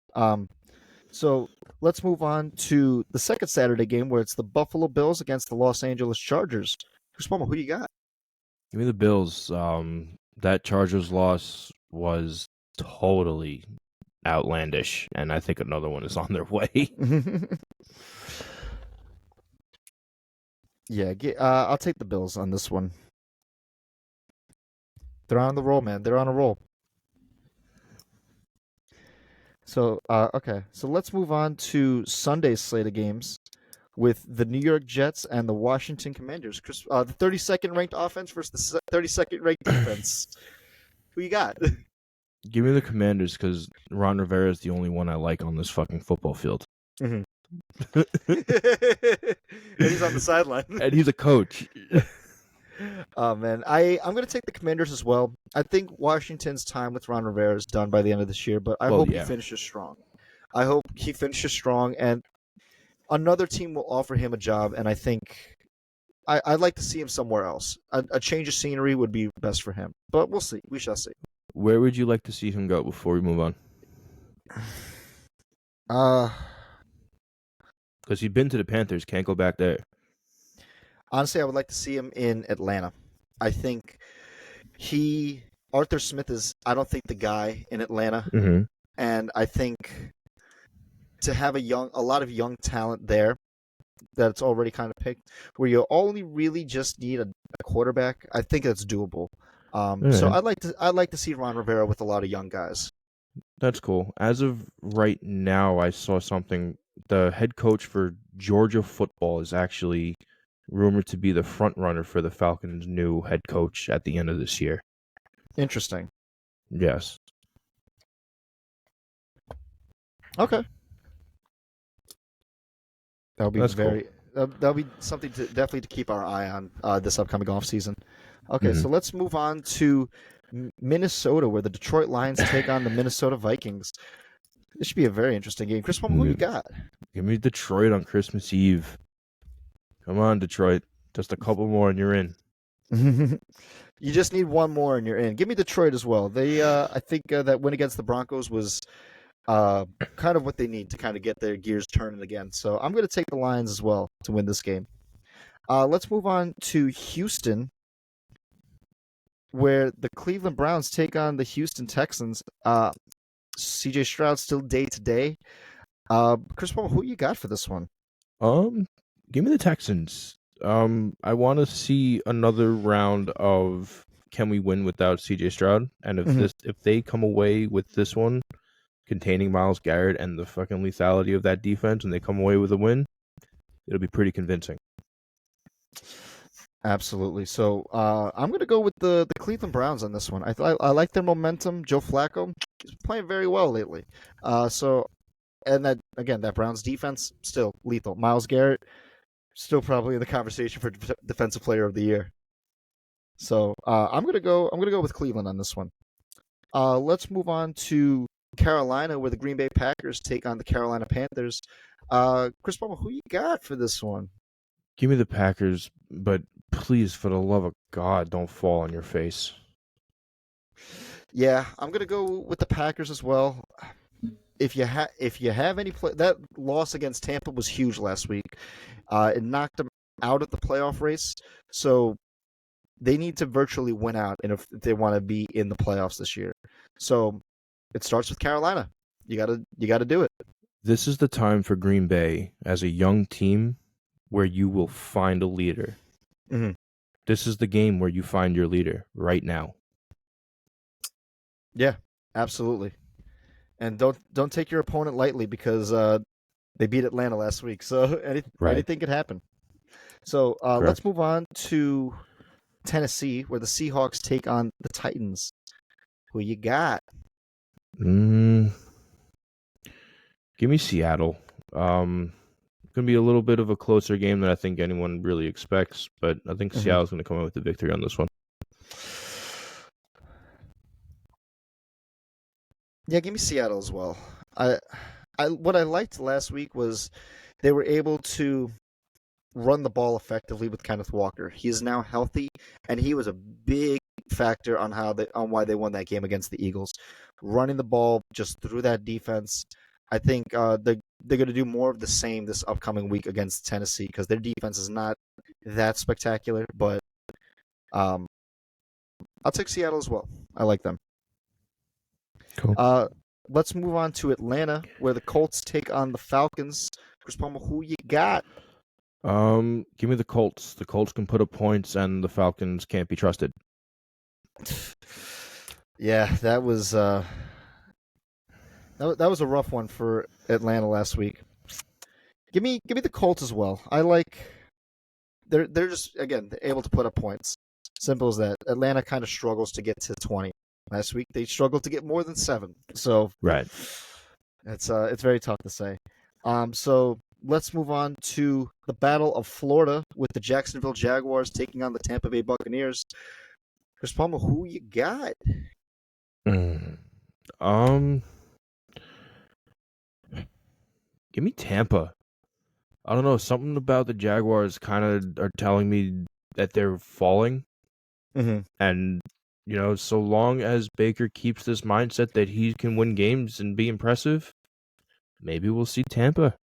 So let's move on to the second Saturday game, where it's the Buffalo Bills against the Los Angeles Chargers. Chris Palmer, who you got? Give me the Bills. That Chargers loss was totally outlandish, and I think another one is on their way. Yeah, I'll take the Bills on this one. They're on the roll, man. They're on a roll. So, okay. So let's move on to Sunday's slate of games with the New York Jets and the Washington Commanders. Chris, the 32nd ranked offense versus the 32nd ranked defense. Who you got? Give me the Commanders because Ron Rivera is the only one I like on this fucking football field. Mm-hmm. And he's on the sideline. And he's a coach. Oh man, I'm gonna take the Commanders as well. I think Washington's time with Ron Rivera is done by the end of this year, but I hope he finishes strong. I hope he finishes strong, and another team will offer him a job. And I think I'd like to see him somewhere else. A change of scenery would be best for him, but we'll see. We shall see. Where would you like to see him go before we move on? Because he's been to the Panthers, can't go back there. Honestly, I would like to see him in Atlanta. I think Arthur Smith is, I don't think, the guy in Atlanta. Mm-hmm. And I think to have a lot of young talent there that's already kind of picked, where you only really just need a quarterback, I think that's doable. So I'd like to see Ron Rivera with a lot of young guys. That's cool. As of right now, I saw something. The head coach for Georgia football is actually rumored to be the front runner for the Falcons' new head coach at the end of this year. Interesting. Yes. Okay. That'll be cool. That'll be something to definitely to keep our eye on this upcoming off season. Okay, so let's move on to Minnesota, where the Detroit Lions take on the Minnesota Vikings. This should be a very interesting game. Chris, who you got? Give me Detroit on Christmas Eve. Come on, Detroit. Just a couple more and you're in. You just need one more and you're in. Give me Detroit as well. They, I think that win against the Broncos was kind of what they need to kind of get their gears turning again. So I'm going to take the Lions as well to win this game. Let's move on to Houston, where the Cleveland Browns take on the Houston Texans. CJ Stroud still day to day. Chris Paul, who you got for this one? Give me the Texans. I want to see another round of can we win without CJ Stroud, and if they come away with this one containing Myles Garrett and the fucking lethality of that defense, and they come away with a win, it'll be pretty convincing. Absolutely. So I'm going to go with the Cleveland Browns on this one. I like their momentum. Joe Flacco is playing very well lately. And that Browns defense still lethal. Myles Garrett still probably in the conversation for defensive player of the year. So I'm gonna go with Cleveland on this one. Let's move on to Carolina, where the Green Bay Packers take on the Carolina Panthers. Chris Palmer, who you got for this one? Give me the Packers, but please, for the love of God, don't fall on your face. Yeah, I'm gonna go with the Packers as well. If you have any that loss against Tampa was huge last week. It knocked them out of the playoff race, so they need to virtually win out, and if they want to be in the playoffs this year. So it starts with Carolina. You gotta do it. This is the time for Green Bay as a young team where you will find a leader. Mm-hmm. This is the game where you find your leader right now. Yeah, absolutely. And don't take your opponent lightly because they beat Atlanta last week. So anything could happen. So let's move on to Tennessee, where the Seahawks take on the Titans. Who you got? Give me Seattle. Going to be a little bit of a closer game than I think anyone really expects, but I think Mm-hmm. Seattle's going to come out with the victory on this one. Yeah, give me Seattle as well. I, what I liked last week was they were able to run the ball effectively with Kenneth Walker. He is now healthy, and he was a big factor on why they won that game against the Eagles. Running the ball just through that defense. I think they're going to do more of the same this upcoming week against Tennessee because their defense is not that spectacular. But um, I'll take Seattle as well. I like them. Cool. Uh, let's move on to Atlanta, where the Colts take on the Falcons. Chris Palmer, who you got? Give me the Colts. The Colts can put up points, and the Falcons can't be trusted. Yeah, that was that was a rough one for Atlanta last week. Give me the Colts as well. I like they're just again they're able to put up points. Simple as that. Atlanta kind of struggles to get to 20. Last week they struggled to get more than 7. So Right. it's very tough to say. So let's move on to the Battle of Florida with the Jacksonville Jaguars taking on the Tampa Bay Buccaneers. Chris Palmer, who you got? Mm. Um, Give me Tampa. I don't know. Something about the Jaguars kind of are telling me that they're falling. Mm-hmm. And, so long as Baker keeps this mindset that he can win games and be impressive, maybe we'll see Tampa.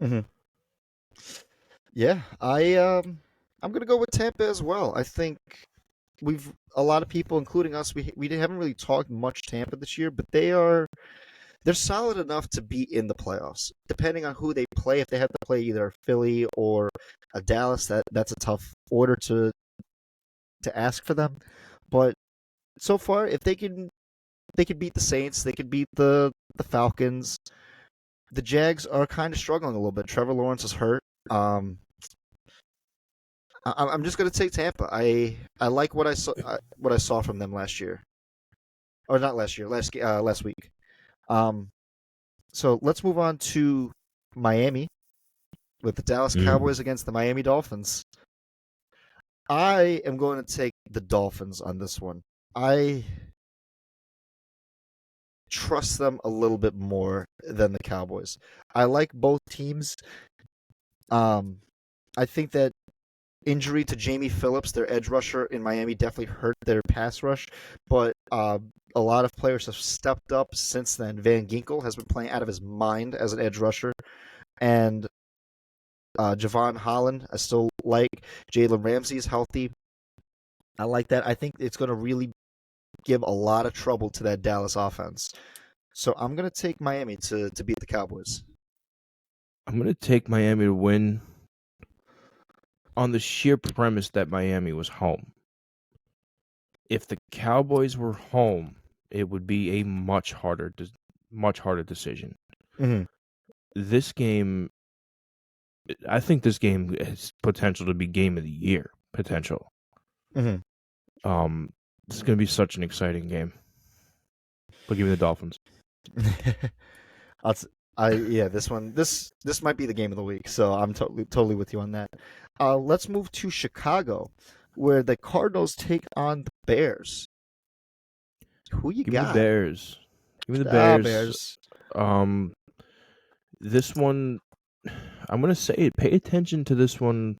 Mm-hmm. Yeah, I'm gonna go with Tampa as well. I think we've a lot of people, including us, we haven't really talked much Tampa this year, but they're solid enough to be in the playoffs. Depending on who they play, if they have to play either Philly or a Dallas, that's a tough order to ask for them. But so far, if they can beat the Saints, they could beat the Falcons. The Jags are kind of struggling a little bit. Trevor Lawrence is hurt. I'm just gonna take Tampa. I like what I saw from them last year, or not last year, last week. Um, so let's move on to Miami with the Dallas Mm. Cowboys against the Miami Dolphins. I am going to take the Dolphins on this one. I trust them a little bit more than the Cowboys. I like both teams. Um, I think that injury to Jamie Phillips, their edge rusher in Miami, definitely hurt their pass rush. But a lot of players have stepped up since then. Van Ginkel has been playing out of his mind as an edge rusher, and Javon Holland, I still like. Jalen Ramsey is healthy. I like that. I think it's going to really give a lot of trouble to that Dallas offense. So I'm going to take Miami to beat the Cowboys. I'm going to take Miami to win on the sheer premise that Miami was home. If the Cowboys were home, it would be a much harder decision. Mm-hmm. This game, I think this game has potential to be game of the year potential. Mm-hmm. This is going to be such an exciting game. But give me the Dolphins. This might be the game of the week, so I'm totally with you on that. Let's move to Chicago, where the Cardinals take on the Bears. Who you Give me the got? Bears. Give me the Bears. Bears. This one, I'm going to say it. Pay attention to this one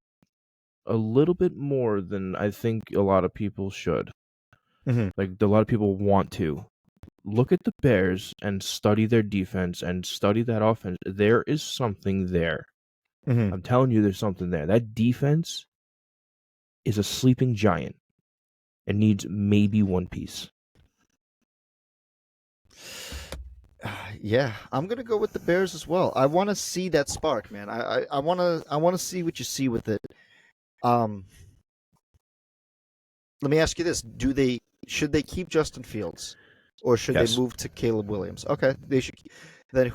a little bit more than I think a lot of people should. Mm-hmm. Like, a lot of people want to. Look at the Bears and study their defense and study that offense. There is something there. Mm-hmm. I'm telling you, there's something there. That defense is a sleeping giant and needs maybe one piece. Yeah, I'm gonna go with the Bears as well. I want to see that spark, man. I want to see what you see with it. Um, Let me ask you this: should they keep Justin Fields, or should they Yes. move to Caleb Williams? Okay, they should. Then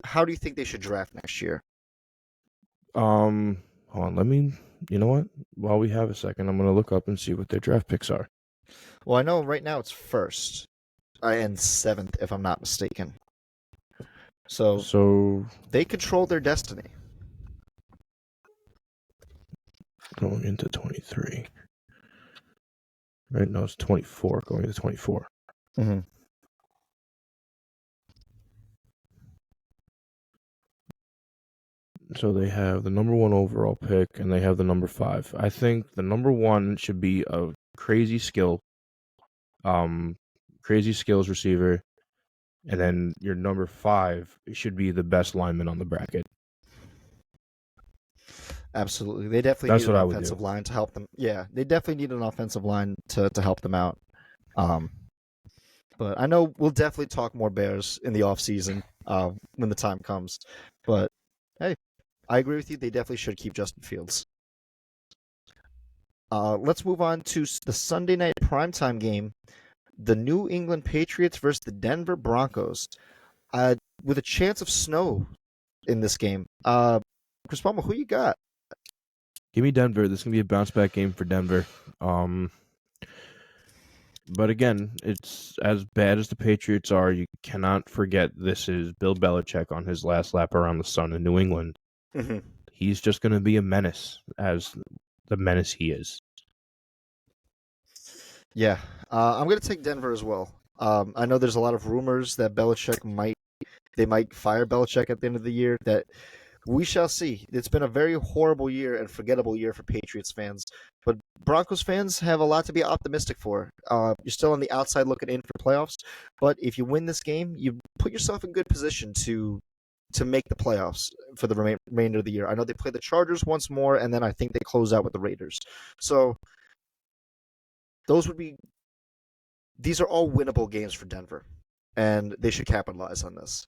how do you think they should draft next year? Hold on. You know what? While we have a second, I'm going to look up and see what their draft picks are. Well, I know right now it's first and 7th, if I'm not mistaken. So So they control their destiny. going into 23. Right? No, it's 24 going into 24. Mm-hmm. So they have the number 1 overall pick, and they have the number 5. I think the number 1 should be a crazy skills receiver, and then your number 5 should be the best lineman on the bracket. Absolutely. They definitely That's need an what I would offensive do. line to help them. Yeah, they definitely need an offensive line to help them out. But I know we'll definitely talk more Bears in the offseason when the time comes. But hey, I agree with you. They definitely should keep Justin Fields. Let's move on to the Sunday night primetime game, the New England Patriots versus the Denver Broncos, with a chance of snow in this game. Chris Palmer, who you got? Give me Denver. This is going to be a bounce-back game for Denver. But again, it's as bad as the Patriots are. You cannot forget this is Bill Belichick on his last lap around the sun in New England. Mm-hmm. He's just going to be a menace, as the menace he is. Yeah, I'm going to take Denver as well. I know there's a lot of rumors that Belichick might fire Belichick at the end of the year. That we shall see. It's been a very horrible year and forgettable year for Patriots fans, but Broncos fans have a lot to be optimistic for. You're still on the outside looking in for playoffs, but if you win this game, you put yourself in good position to make the playoffs for the remainder of the year. I know they play the Chargers once more, and then I think they close out with the Raiders. So these are all winnable games for Denver, and they should capitalize on this.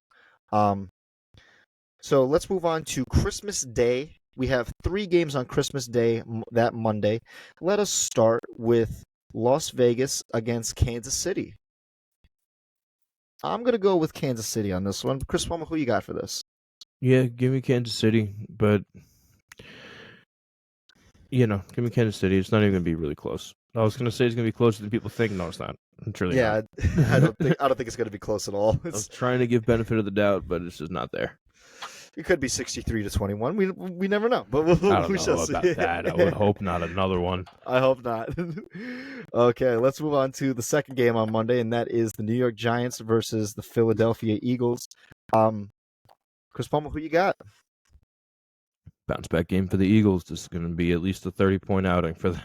So let's move on to Christmas Day. We have 3 games on Christmas Day, that Monday. Let us start with Las Vegas against Kansas City. I'm going to go with Kansas City on this one. Chris Palmer, who you got for this? Yeah, give me Kansas City, but give me Kansas City. It's not even going to be really close. I was going to say it's going to be closer than people think. No, it's not. It's really not. I don't think it's going to be close at all. I was trying to give benefit of the doubt, but it's just not there. It could be 63-21. We never know, but we shall see. About that. I would hope not another one. I hope not. Okay, let's move on to the second game on Monday, and that is the New York Giants versus the Philadelphia Eagles. Chris Palmer, who you got? Bounce back game for the Eagles. This is going to be at least a 30-point outing for them.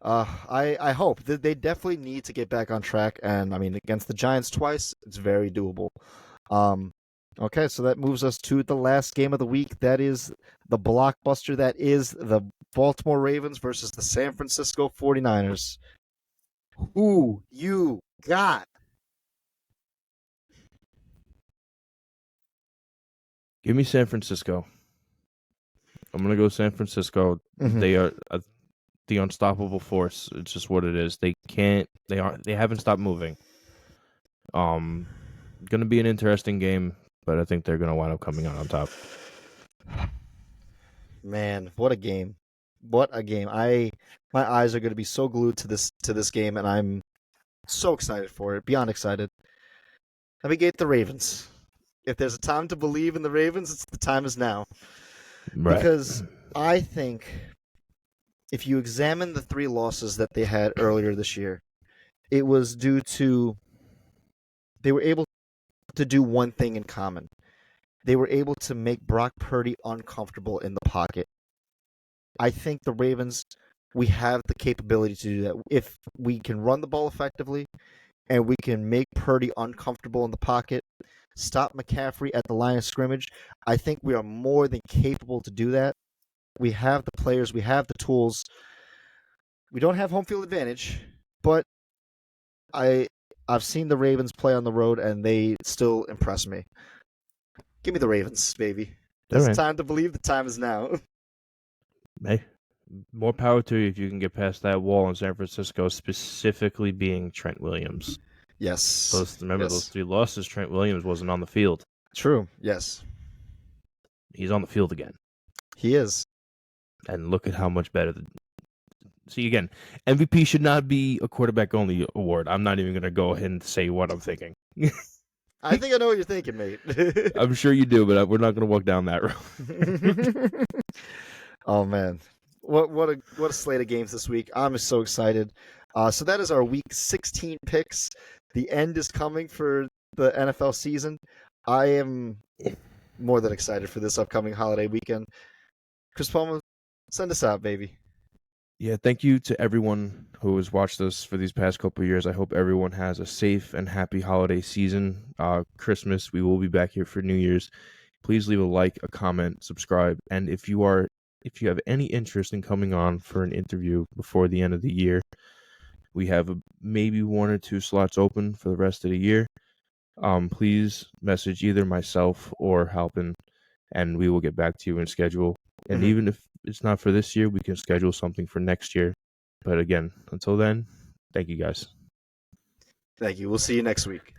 I hope that they definitely need to get back on track, and I mean against the Giants twice, it's very doable. Okay, so that moves us to the last game of the week. That is the blockbuster. That is the Baltimore Ravens versus the San Francisco 49ers. Who you got? Give me San Francisco. I'm going to go San Francisco. Mm-hmm. They are the unstoppable force. It's just what it is. They haven't stopped moving. Going to be an interesting game, but I think they're going to wind up coming out on top. Man, what a game. What a game. My eyes are going to be so glued to this game, and I'm so excited for it. Beyond excited. Let me get the Ravens. If there's a time to believe in the Ravens, the time is now. Right. Because I think if you examine the 3 losses that they had earlier this year, it was due to they were able to do one thing in common. They were able to make Brock Purdy uncomfortable in the pocket. I think the Ravens, we have the capability to do that. If we can run the ball effectively and we can make Purdy uncomfortable in the pocket, stop McCaffrey at the line of scrimmage, I think we are more than capable to do that. We have the players, we have the tools. We don't have home field advantage, but I've seen the Ravens play on the road, and they still impress me. Give me the Ravens, baby. There's time to believe. The time is now. Hey, more power to you if you can get past that wall in San Francisco, specifically being Trent Williams. Yes. Remember those 3 losses, Trent Williams wasn't on the field. True, yes. He's on the field again. He is. And look at how much better. See, again, MVP should not be a quarterback-only award. I'm not even going to go ahead and say what I'm thinking. I think I know what you're thinking, mate. I'm sure you do, but we're not going to walk down that road. Oh, man. what a slate of games this week. I'm just so excited. So that is our week 16 picks. The end is coming for the NFL season. I am more than excited for this upcoming holiday weekend. Chris Palmer, send us out, baby. Yeah, thank you to everyone who has watched us for these past couple of years. I hope everyone has a safe and happy holiday season. Christmas, we will be back here for New Year's. Please leave a like, a comment, subscribe, and if you have any interest in coming on for an interview before the end of the year, we have maybe 1 or 2 slots open for the rest of the year. Please message either myself or Halpin, and we will get back to you and schedule. And even if it's not for this year, we can schedule something for next year. But again, until then, thank you guys. Thank you. We'll see you next week.